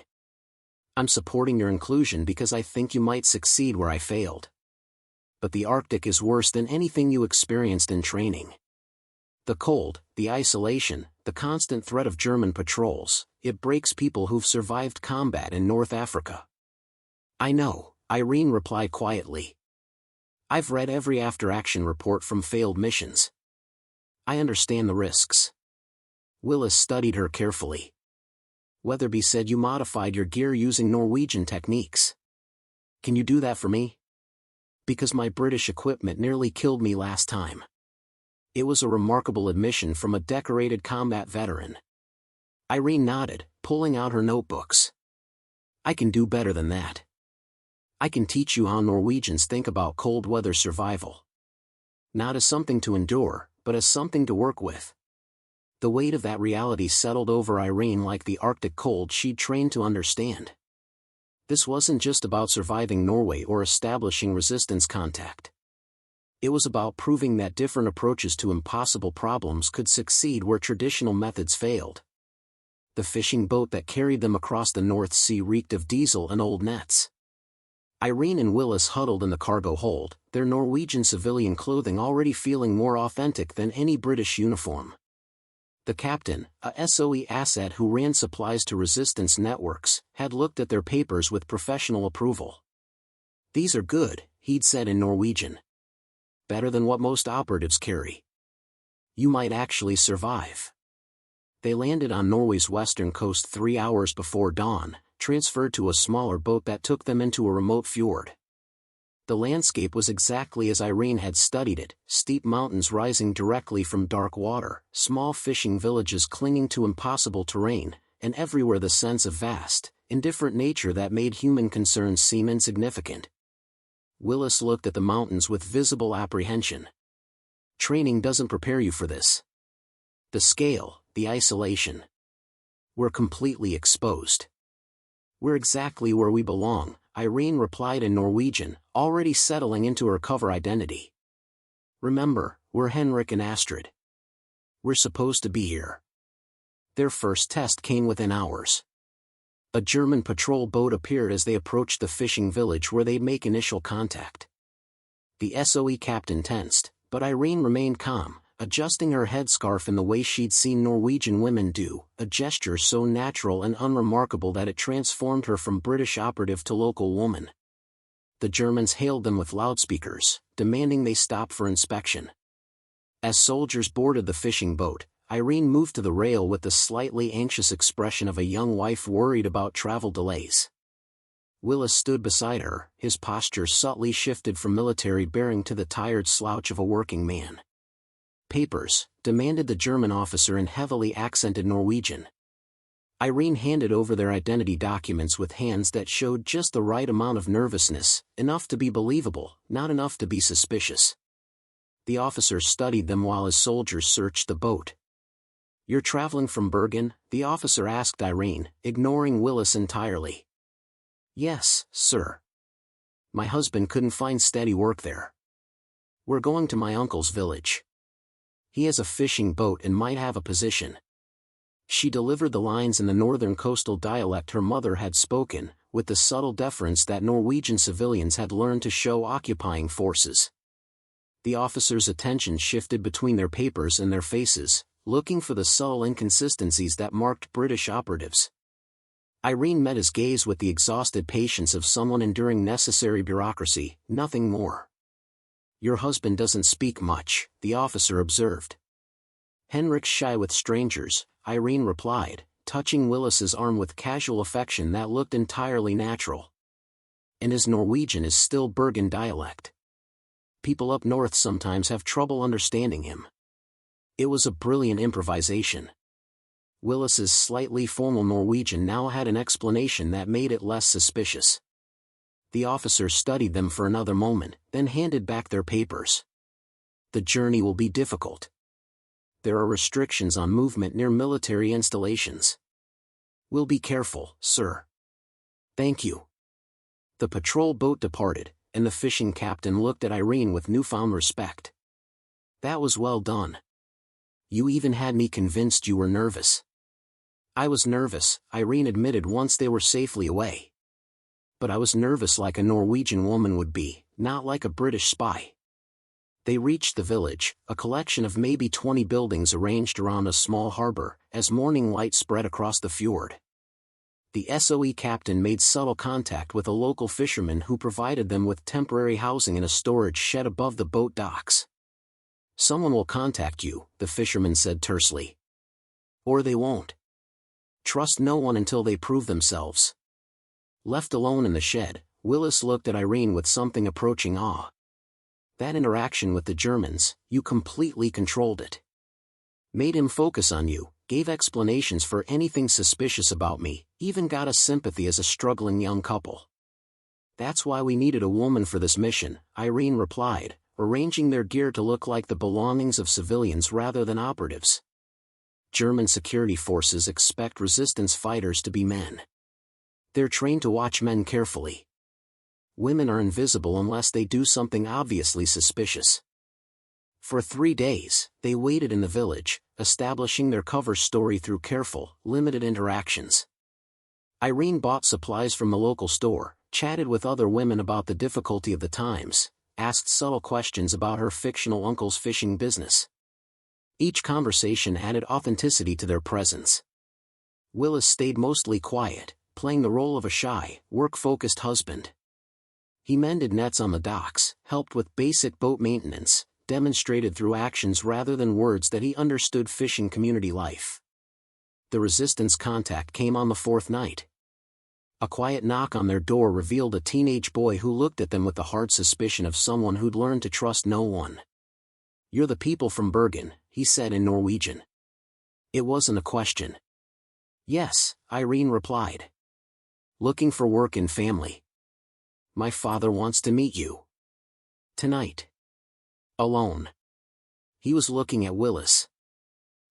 I'm supporting your inclusion because I think you might succeed where I failed. But the Arctic is worse than anything you experienced in training. The cold, the isolation, the constant threat of German patrols, it breaks people who've survived combat in North Africa. I know, Irene replied quietly. I've read every after-action report from failed missions. I understand the risks. Willis studied her carefully. Weatherby said you modified your gear using Norwegian techniques. Can you do that for me? Because my British equipment nearly killed me last time. It was a remarkable admission from a decorated combat veteran. Irene nodded, pulling out her notebooks. I can do better than that. I can teach you how Norwegians think about cold weather survival. Not as something to endure, but as something to work with. The weight of that reality settled over Irene like the Arctic cold she'd trained to understand. This wasn't just about surviving Norway or establishing resistance contact. It was about proving that different approaches to impossible problems could succeed where traditional methods failed. The fishing boat that carried them across the North Sea reeked of diesel and old nets. Irene and Willis huddled in the cargo hold, their Norwegian civilian clothing already feeling more authentic than any British uniform. The captain, a SOE asset who ran supplies to resistance networks, had looked at their papers with professional approval. These are good, he'd said in Norwegian. Better than what most operatives carry. You might actually survive. They landed on Norway's western coast 3 hours before dawn, transferred to a smaller boat that took them into a remote fjord. The landscape was exactly as Irene had studied it, steep mountains rising directly from dark water, small fishing villages clinging to impossible terrain, and everywhere the sense of vast, indifferent nature that made human concerns seem insignificant. Willis looked at the mountains with visible apprehension. Training doesn't prepare you for this. The scale, the isolation. We're completely exposed. We're exactly where we belong, Irene replied in Norwegian, already settling into her cover identity. Remember, we're Henrik and Astrid. We're supposed to be here. Their first test came within hours. A German patrol boat appeared as they approached the fishing village where they'd make initial contact. The SOE captain tensed, but Irene remained calm, adjusting her headscarf in the way she'd seen Norwegian women do, a gesture so natural and unremarkable that it transformed her from British operative to local woman. The Germans hailed them with loudspeakers, demanding they stop for inspection. As soldiers boarded the fishing boat, Irene moved to the rail with the slightly anxious expression of a young wife worried about travel delays. Willis stood beside her, his posture subtly shifted from military bearing to the tired slouch of a working man. Papers, demanded the German officer in heavily accented Norwegian. Irene handed over their identity documents with hands that showed just the right amount of nervousness, enough to be believable, not enough to be suspicious. The officer studied them while his soldiers searched the boat. You're traveling from Bergen? The officer asked Irene, ignoring Willis entirely. Yes, sir. My husband couldn't find steady work there. We're going to my uncle's village. He has a fishing boat and might have a position. She delivered the lines in the northern coastal dialect her mother had spoken, with the subtle deference that Norwegian civilians had learned to show occupying forces. The officer's attention shifted between their papers and their faces, looking for the subtle inconsistencies that marked British operatives. Irene met his gaze with the exhausted patience of someone enduring necessary bureaucracy, nothing more. Your husband doesn't speak much, the officer observed. Henrik's shy with strangers, Irene replied, touching Willis's arm with casual affection that looked entirely natural. And his Norwegian is still Bergen dialect. People up north sometimes have trouble understanding him. It was a brilliant improvisation. Willis's slightly formal Norwegian now had an explanation that made it less suspicious. The officer studied them for another moment, then handed back their papers. The journey will be difficult. There are restrictions on movement near military installations. We'll be careful, sir. Thank you. The patrol boat departed, and the fishing captain looked at Irene with newfound respect. That was well done. You even had me convinced you were nervous. I was nervous, Irene admitted once they were safely away. But I was nervous like a Norwegian woman would be, not like a British spy. They reached the village, a collection of maybe 20 buildings arranged around a small harbor, as morning light spread across the fjord. The SOE captain made subtle contact with a local fisherman who provided them with temporary housing in a storage shed above the boat docks. Someone will contact you, the fisherman said tersely. Or they won't. Trust no one until they prove themselves. Left alone in the shed, Willis looked at Irene with something approaching awe. That interaction with the Germans, you completely controlled it. Made him focus on you, gave explanations for anything suspicious about me, even got us sympathy as a struggling young couple. That's why we needed a woman for this mission, Irene replied, arranging their gear to look like the belongings of civilians rather than operatives. German security forces expect resistance fighters to be men. They're trained to watch men carefully. Women are invisible unless they do something obviously suspicious. For 3 days, they waited in the village, establishing their cover story through careful, limited interactions. Irene bought supplies from the local store, chatted with other women about the difficulty of the times, asked subtle questions about her fictional uncle's fishing business. Each conversation added authenticity to their presence. Willis stayed mostly quiet, playing the role of a shy, work-focused husband. He mended nets on the docks, helped with basic boat maintenance, demonstrated through actions rather than words that he understood fishing community life. The resistance contact came on the 4th night. A quiet knock on their door revealed a teenage boy who looked at them with the hard suspicion of someone who'd learned to trust no one. You're the people from Bergen, he said in Norwegian. It wasn't a question. Yes, Irene replied. Looking for work and family. My father wants to meet you. Tonight. Alone. He was looking at Willis.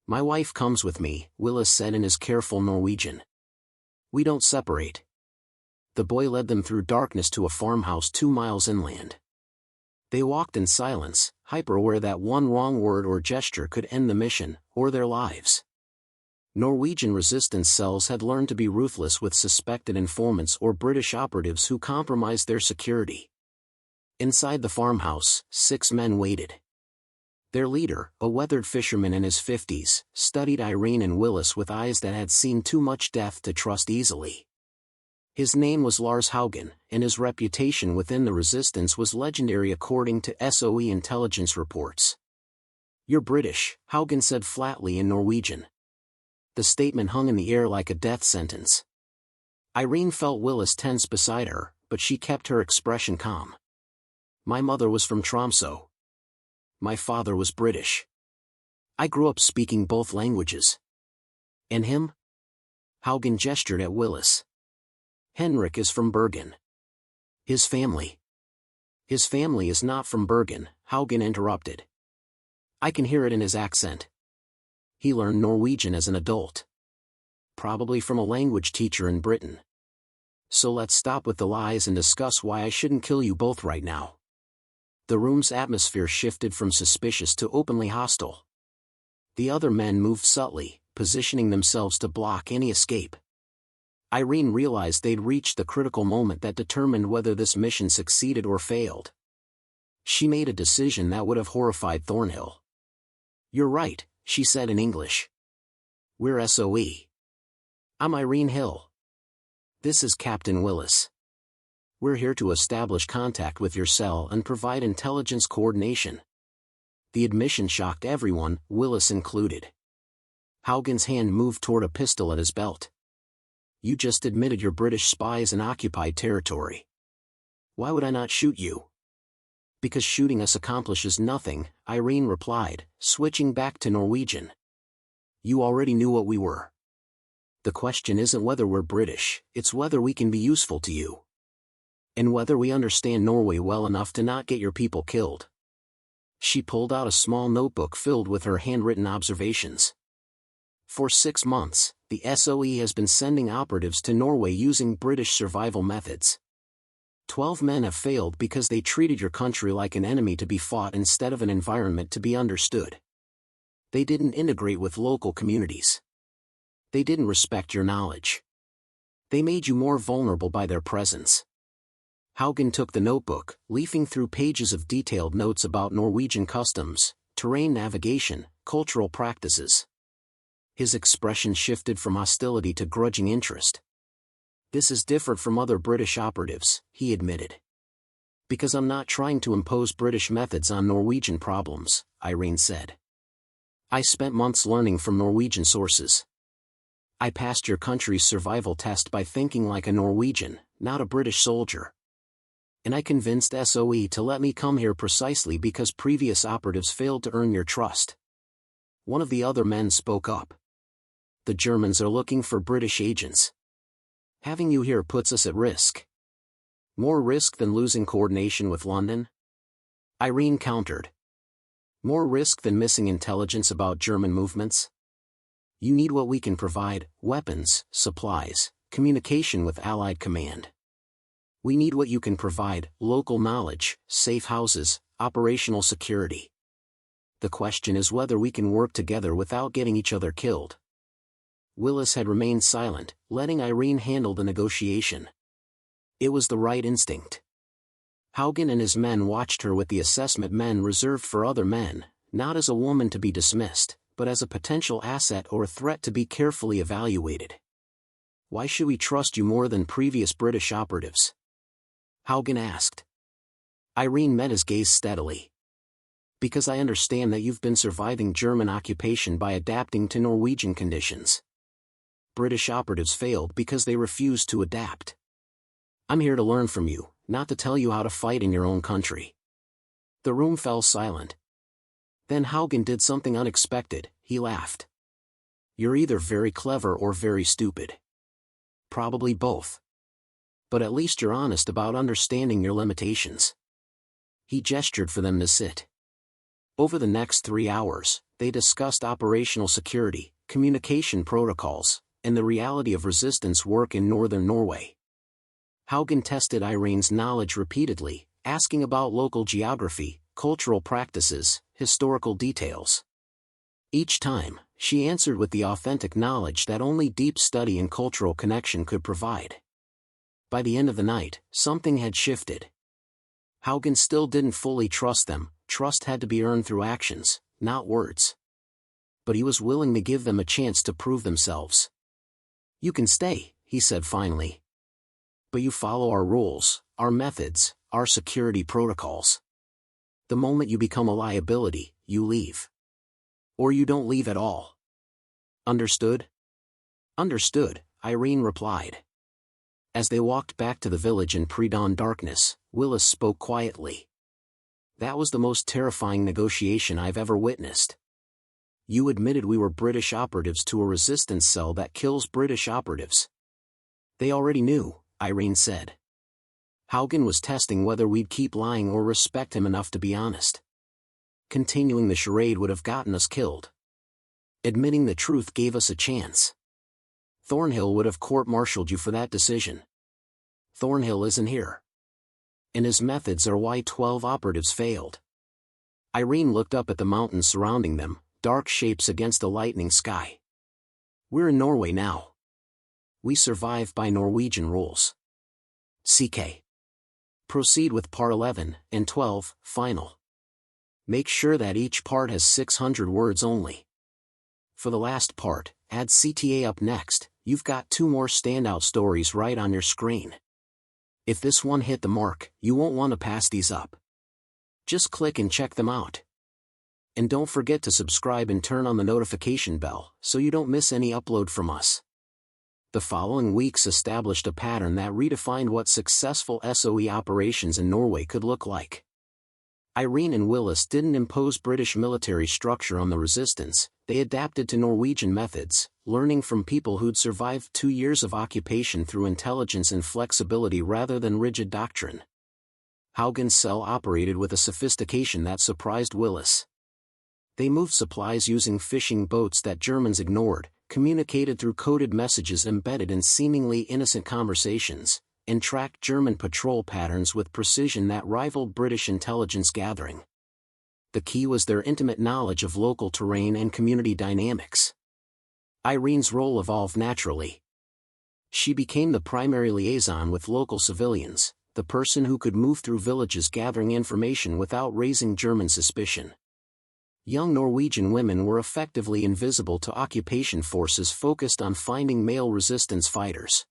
My wife comes with me, Willis said in his careful Norwegian. We don't separate. The boy led them through darkness to a farmhouse 2 miles inland. They walked in silence, hyper-aware that one wrong word or gesture could end the mission, or their lives. Norwegian resistance cells had learned to be ruthless with suspected informants or British operatives who compromised their security. Inside the farmhouse, 6 men waited. Their leader, a weathered fisherman in his 50s, studied Irene and Willis with eyes that had seen too much death to trust easily. His name was Lars Haugen, and his reputation within the resistance was legendary according to SOE intelligence reports. You're British, Haugen said flatly in Norwegian. The statement hung in the air like a death sentence. Irene felt Willis tense beside her, but she kept her expression calm. My mother was from Tromsø. My father was British. I grew up speaking both languages. And him? Haugen gestured at Willis. Henrik is from Bergen. His family. His family is not from Bergen, Haugen interrupted. I can hear it in his accent. He learned Norwegian as an adult. Probably from a language teacher in Britain. So let's stop with the lies and discuss why I shouldn't kill you both right now. The room's atmosphere shifted from suspicious to openly hostile. The other men moved subtly, positioning themselves to block any escape. Irene realized they'd reached the critical moment that determined whether this mission succeeded or failed. She made a decision that would have horrified Thornhill. "You're right," she said in English. "We're SOE. I'm Irene Hill. This is Captain Willis. We're here to establish contact with your cell and provide intelligence coordination." The admission shocked everyone, Willis included. Haugen's hand moved toward a pistol at his belt. "You just admitted you're British spies in occupied territory. Why would I not shoot you?" "Because shooting us accomplishes nothing," Irene replied, switching back to Norwegian. "You already knew what we were. The question isn't whether we're British, it's whether we can be useful to you. And whether we understand Norway well enough to not get your people killed." She pulled out a small notebook filled with her handwritten observations. "For 6 months, the SOE has been sending operatives to Norway using British survival methods. 12 men have failed because they treated your country like an enemy to be fought instead of an environment to be understood. They didn't integrate with local communities. They didn't respect your knowledge. They made you more vulnerable by their presence." Haugen took the notebook, leafing through pages of detailed notes about Norwegian customs, terrain navigation, cultural practices. His expression shifted from hostility to grudging interest. "This is different from other British operatives," he admitted. "Because I'm not trying to impose British methods on Norwegian problems," Irene said. "I spent months learning from Norwegian sources. I passed your country's survival test by thinking like a Norwegian, not a British soldier. And I convinced SOE to let me come here precisely because previous operatives failed to earn your trust." One of the other men spoke up. "The Germans are looking for British agents. Having you here puts us at risk." "More risk than losing coordination with London?" Irene countered. "More risk than missing intelligence about German movements? You need what we can provide: weapons, supplies, communication with Allied command. We need what you can provide: local knowledge, safe houses, operational security. The question is whether we can work together without getting each other killed." Willis had remained silent, letting Irene handle the negotiation. It was the right instinct. Haugen and his men watched her with the assessment men reserved for other men, not as a woman to be dismissed, but as a potential asset or a threat to be carefully evaluated. "Why should we trust you more than previous British operatives?" Haugen asked. Irene met his gaze steadily. "Because I understand that you've been surviving German occupation by adapting to Norwegian conditions. British operatives failed because they refused to adapt. I'm here to learn from you, not to tell you how to fight in your own country." The room fell silent. Then Haugen did something unexpected. He laughed. "You're either very clever or very stupid. Probably both. But at least you're honest about understanding your limitations." He gestured for them to sit. Over the next 3 hours, they discussed operational security, communication protocols, and the reality of resistance work in northern Norway. Haugen tested Irene's knowledge repeatedly, asking about local geography, cultural practices, historical details. Each time, she answered with the authentic knowledge that only deep study and cultural connection could provide. By the end of the night, something had shifted. Haugen still didn't fully trust them. Trust had to be earned through actions, not words. But he was willing to give them a chance to prove themselves. "You can stay," he said finally. "But you follow our rules, our methods, our security protocols. The moment you become a liability, you leave. Or you don't leave at all. Understood?" "Understood," Irene replied. As they walked back to the village in pre-dawn darkness, Willis spoke quietly. "That was the most terrifying negotiation I've ever witnessed. You admitted we were British operatives to a resistance cell that kills British operatives." "They already knew," Irene said. "Haugen was testing whether we'd keep lying or respect him enough to be honest. Continuing the charade would have gotten us killed." Admitting the truth gave us a chance. Thornhill would have court-martialed you for that decision. Thornhill isn't here. And his methods are why 12 operatives failed. Irene looked up at the mountains surrounding them, dark shapes against a lightning sky. We're in Norway now. We survive by Norwegian rules. CK. Proceed with part 11 and 12, final. Make sure that each part has 600 words only. For the last part, add CTA up next. You've got 2 more standout stories right on your screen. If this one hit the mark, you won't want to pass these up. Just click and check them out. And don't forget to subscribe and turn on the notification bell so you don't miss any upload from us. The following weeks established a pattern that redefined what successful SOE operations in Norway could look like. Irene and Willis didn't impose British military structure on the resistance, they adapted to Norwegian methods, learning from people who'd survived 2 years of occupation through intelligence and flexibility rather than rigid doctrine. Haugen's cell operated with a sophistication that surprised Willis. They moved supplies using fishing boats that Germans ignored, communicated through coded messages embedded in seemingly innocent conversations, and tracked German patrol patterns with precision that rivaled British intelligence gathering. The key was their intimate knowledge of local terrain and community dynamics. Irene's role evolved naturally. She became the primary liaison with local civilians, the person who could move through villages gathering information without raising German suspicion. Young Norwegian women were effectively invisible to occupation forces focused on finding male resistance fighters.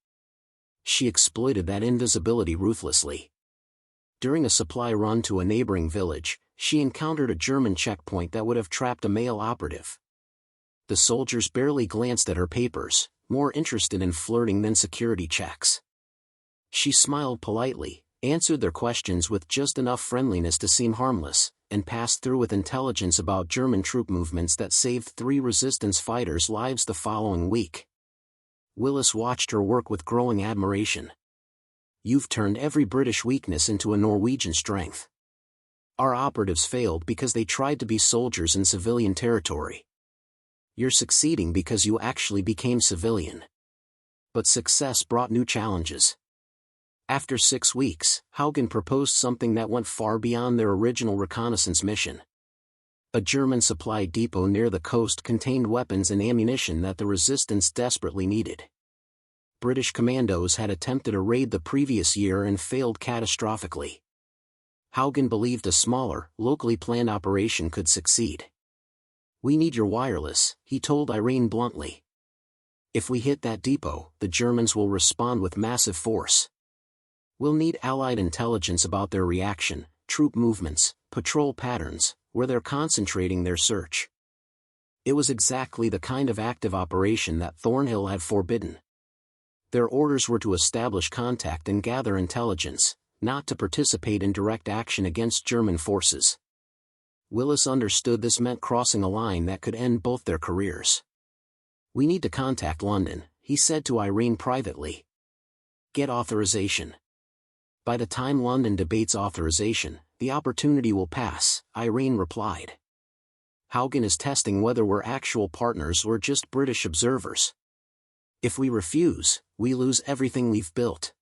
She exploited that invisibility ruthlessly. During a supply run to a neighboring village, she encountered a German checkpoint that would have trapped a male operative. The soldiers barely glanced at her papers, more interested in flirting than security checks. She smiled politely, answered their questions with just enough friendliness to seem harmless, and passed through with intelligence about German troop movements that saved 3 resistance fighters' lives the following week. Willis watched her work with growing admiration. You've turned every British weakness into a Norwegian strength. Our operatives failed because they tried to be soldiers in civilian territory. You're succeeding because you actually became civilian. But success brought new challenges. After 6 weeks, Haugen proposed something that went far beyond their original reconnaissance mission. A German supply depot near the coast contained weapons and ammunition that the resistance desperately needed. British commandos had attempted a raid the previous year and failed catastrophically. Haugen believed a smaller, locally planned operation could succeed. We need your wireless, he told Irene bluntly. If we hit that depot, the Germans will respond with massive force. We'll need Allied intelligence about their reaction, troop movements, patrol patterns, where they're concentrating their search. It was exactly the kind of active operation that Thornhill had forbidden. Their orders were to establish contact and gather intelligence, not to participate in direct action against German forces. Willis understood this meant crossing a line that could end both their careers. We need to contact London, he said to Irene privately. Get authorization. By the time London debates authorization, the opportunity will pass, Irene replied. Haugen is testing whether we're actual partners or just British observers. If we refuse, we lose everything we've built.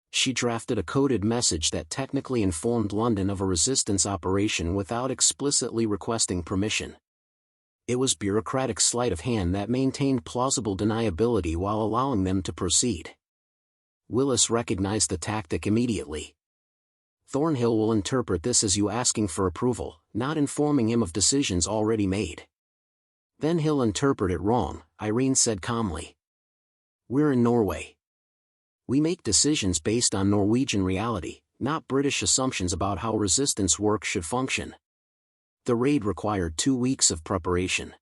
She drafted a coded message that technically informed London of a resistance operation without explicitly requesting permission. It was bureaucratic sleight of hand that maintained plausible deniability while allowing them to proceed. Willis recognized the tactic immediately. Thornhill will interpret this as you asking for approval, not informing him of decisions already made. Then he'll interpret it wrong, Irene said calmly. We're in Norway. We make decisions based on Norwegian reality, not British assumptions about how resistance work should function. The raid required 2 weeks of preparation.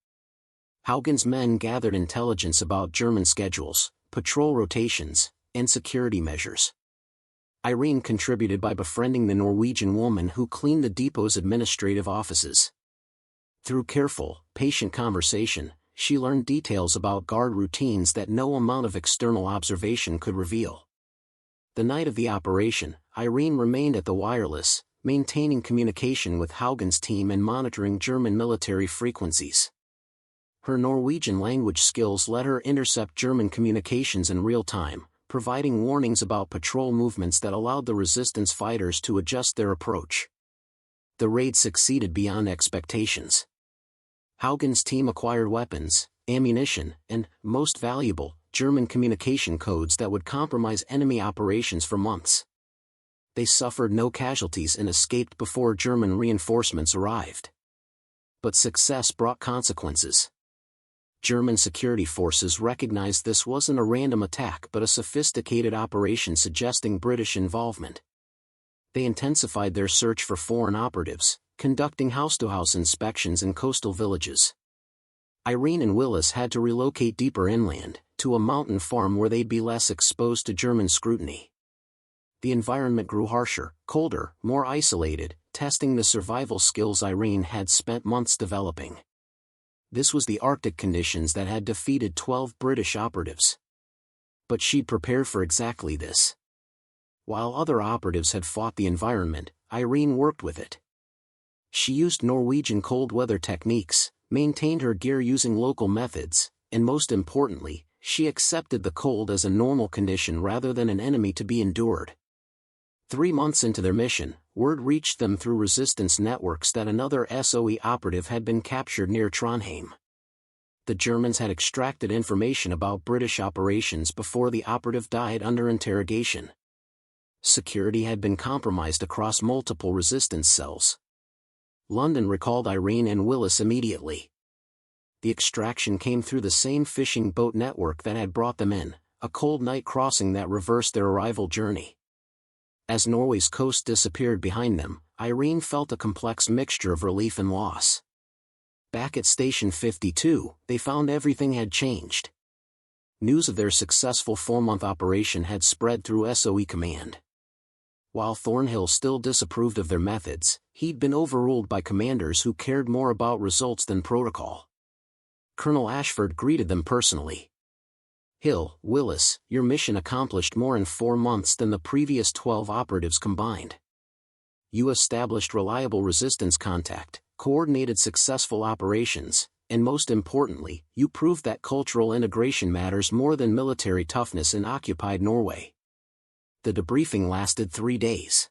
Haugen's men gathered intelligence about German schedules, patrol rotations, and security measures. Irene contributed by befriending the Norwegian woman who cleaned the depot's administrative offices. Through careful, patient conversation, she learned details about guard routines that no amount of external observation could reveal. The night of the operation, Irene remained at the wireless, maintaining communication with Haugen's team and monitoring German military frequencies. Her Norwegian language skills let her intercept German communications in real time, providing warnings about patrol movements that allowed the resistance fighters to adjust their approach. The raid succeeded beyond expectations. Haugen's team acquired weapons, ammunition, and, most valuable, German communication codes that would compromise enemy operations for months. They suffered no casualties and escaped before German reinforcements arrived. But success brought consequences. German security forces recognized this wasn't a random attack but a sophisticated operation suggesting British involvement. They intensified their search for foreign operatives, conducting house-to-house inspections in coastal villages. Irene and Willis had to relocate deeper inland, to a mountain farm where they'd be less exposed to German scrutiny. The environment grew harsher, colder, more isolated, testing the survival skills Irene had spent months developing. This was the Arctic conditions that had defeated 12 British operatives. But she'd prepared for exactly this. While other operatives had fought the environment, Irene worked with it. She used Norwegian cold weather techniques, maintained her gear using local methods, and most importantly, she accepted the cold as a normal condition rather than an enemy to be endured. 3 months into their mission, word reached them through resistance networks that another SOE operative had been captured near Trondheim. The Germans had extracted information about British operations before the operative died under interrogation. Security had been compromised across multiple resistance cells. London recalled Irene and Willis immediately. The extraction came through the same fishing boat network that had brought them in, a cold night crossing that reversed their arrival journey. As Norway's coast disappeared behind them, Irene felt a complex mixture of relief and loss. Back at Station 52, they found everything had changed. News of their successful 4-month operation had spread through SOE Command. While Thornhill still disapproved of their methods, he'd been overruled by commanders who cared more about results than protocol. Colonel Ashford greeted them personally. "Hill, Willis, your mission accomplished more in 4 months than the previous 12 operatives combined. You established reliable resistance contact, coordinated successful operations, and most importantly, you proved that cultural integration matters more than military toughness in occupied Norway." The debriefing lasted 3 days.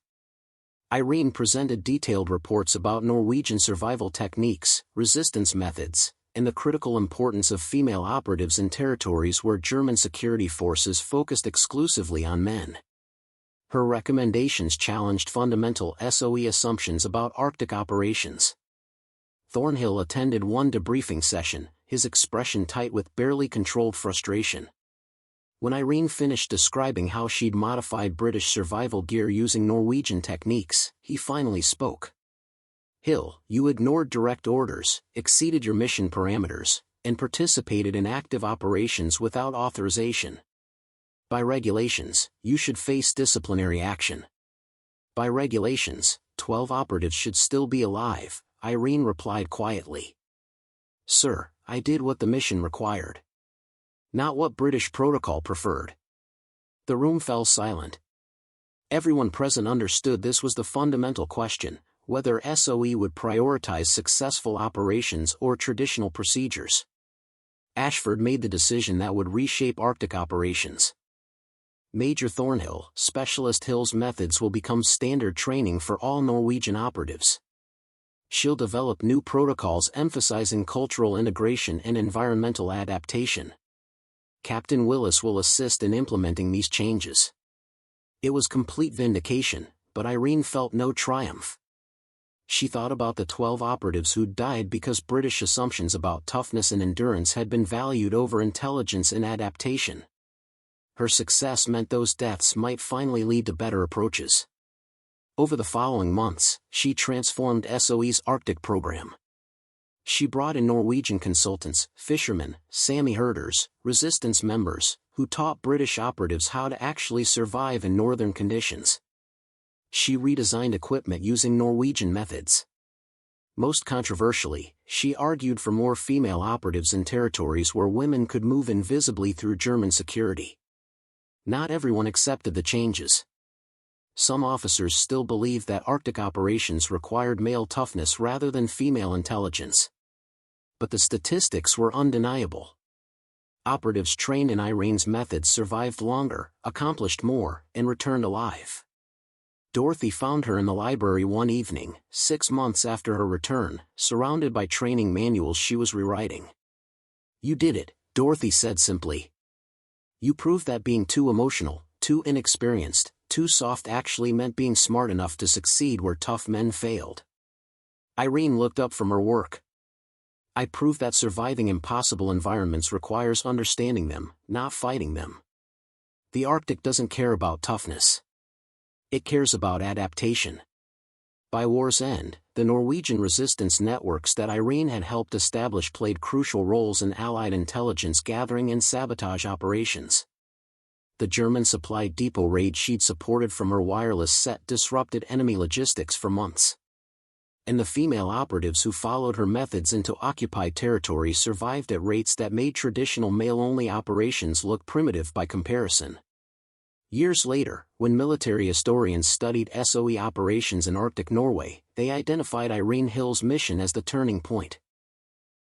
Irene presented detailed reports about Norwegian survival techniques, resistance methods, and the critical importance of female operatives in territories where German security forces focused exclusively on men. Her recommendations challenged fundamental SOE assumptions about Arctic operations. Thornhill attended one debriefing session, his expression tight with barely controlled frustration. When Irene finished describing how she'd modified British survival gear using Norwegian techniques, he finally spoke. "Hill, you ignored direct orders, exceeded your mission parameters, and participated in active operations without authorization. By regulations, you should face disciplinary action." "By regulations, 12 operatives should still be alive," Irene replied quietly. "Sir, I did what the mission required. Not what British protocol preferred." The room fell silent. Everyone present understood this was the fundamental question, whether SOE would prioritize successful operations or traditional procedures. Ashford made the decision that would reshape Arctic operations. "Major Thornhill, Specialist Hill's methods will become standard training for all Norwegian operatives. She'll develop new protocols emphasizing cultural integration and environmental adaptation. Captain Willis will assist in implementing these changes." It was complete vindication, but Irene felt no triumph. She thought about the 12 operatives who'd died because British assumptions about toughness and endurance had been valued over intelligence and adaptation. Her success meant those deaths might finally lead to better approaches. Over the following months, she transformed SOE's Arctic program. She brought in Norwegian consultants, fishermen, Sami herders, resistance members, who taught British operatives how to actually survive in northern conditions. She redesigned equipment using Norwegian methods. Most controversially, she argued for more female operatives in territories where women could move invisibly through German security. Not everyone accepted the changes. Some officers still believed that Arctic operations required male toughness rather than female intelligence. but the statistics were undeniable. Operatives trained in Irene's methods survived longer, accomplished more, and returned alive. Dorothy found her in the library one evening, 6 months after her return, surrounded by training manuals she was rewriting. "You did it," Dorothy said simply. "You proved that being too emotional, too inexperienced, too soft actually meant being smart enough to succeed where tough men failed." Irene looked up from her work. "I proved that surviving impossible environments requires understanding them, not fighting them. The Arctic doesn't care about toughness. It cares about adaptation." By war's end, the Norwegian resistance networks that Irene had helped establish played crucial roles in Allied intelligence gathering and sabotage operations. The German supply depot raid she'd supported from her wireless set disrupted enemy logistics for months. And the female operatives who followed her methods into occupied territories survived at rates that made traditional male-only operations look primitive by comparison. Years later, when military historians studied SOE operations in Arctic Norway, they identified Irene Hill's mission as the turning point.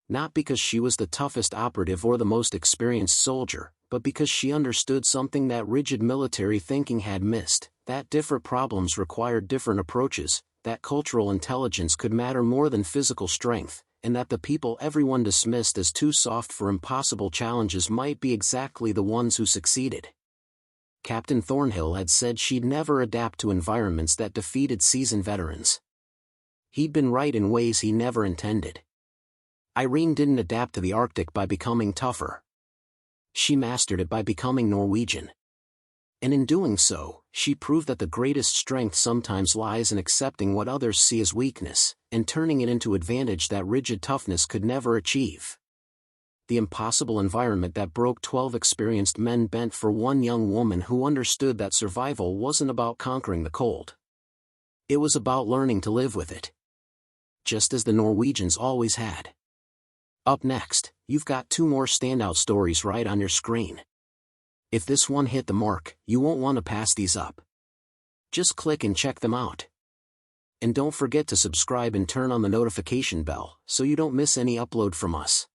Not because she was the toughest operative or the most experienced soldier, but because she understood something that rigid military thinking had missed, that different problems required different approaches, that cultural intelligence could matter more than physical strength, and that the people everyone dismissed as too soft for impossible challenges might be exactly the ones who succeeded. Captain Thornhill had said she'd never adapt to environments that defeated seasoned veterans. He'd been right in ways he never intended. Irene didn't adapt to the Arctic by becoming tougher. She mastered it by becoming Norwegian. And in doing so, she proved that the greatest strength sometimes lies in accepting what others see as weakness, and turning it into advantage that rigid toughness could never achieve. The impossible environment that broke 12 experienced men bent for one young woman who understood that survival wasn't about conquering the cold. It was about learning to live with it. Just as the Norwegians always had. Up next, you've got 2 more standout stories right on your screen. If this one hit the mark, you won't want to pass these up. Just click and check them out. And don't forget to subscribe and turn on the notification bell so you don't miss any upload from us.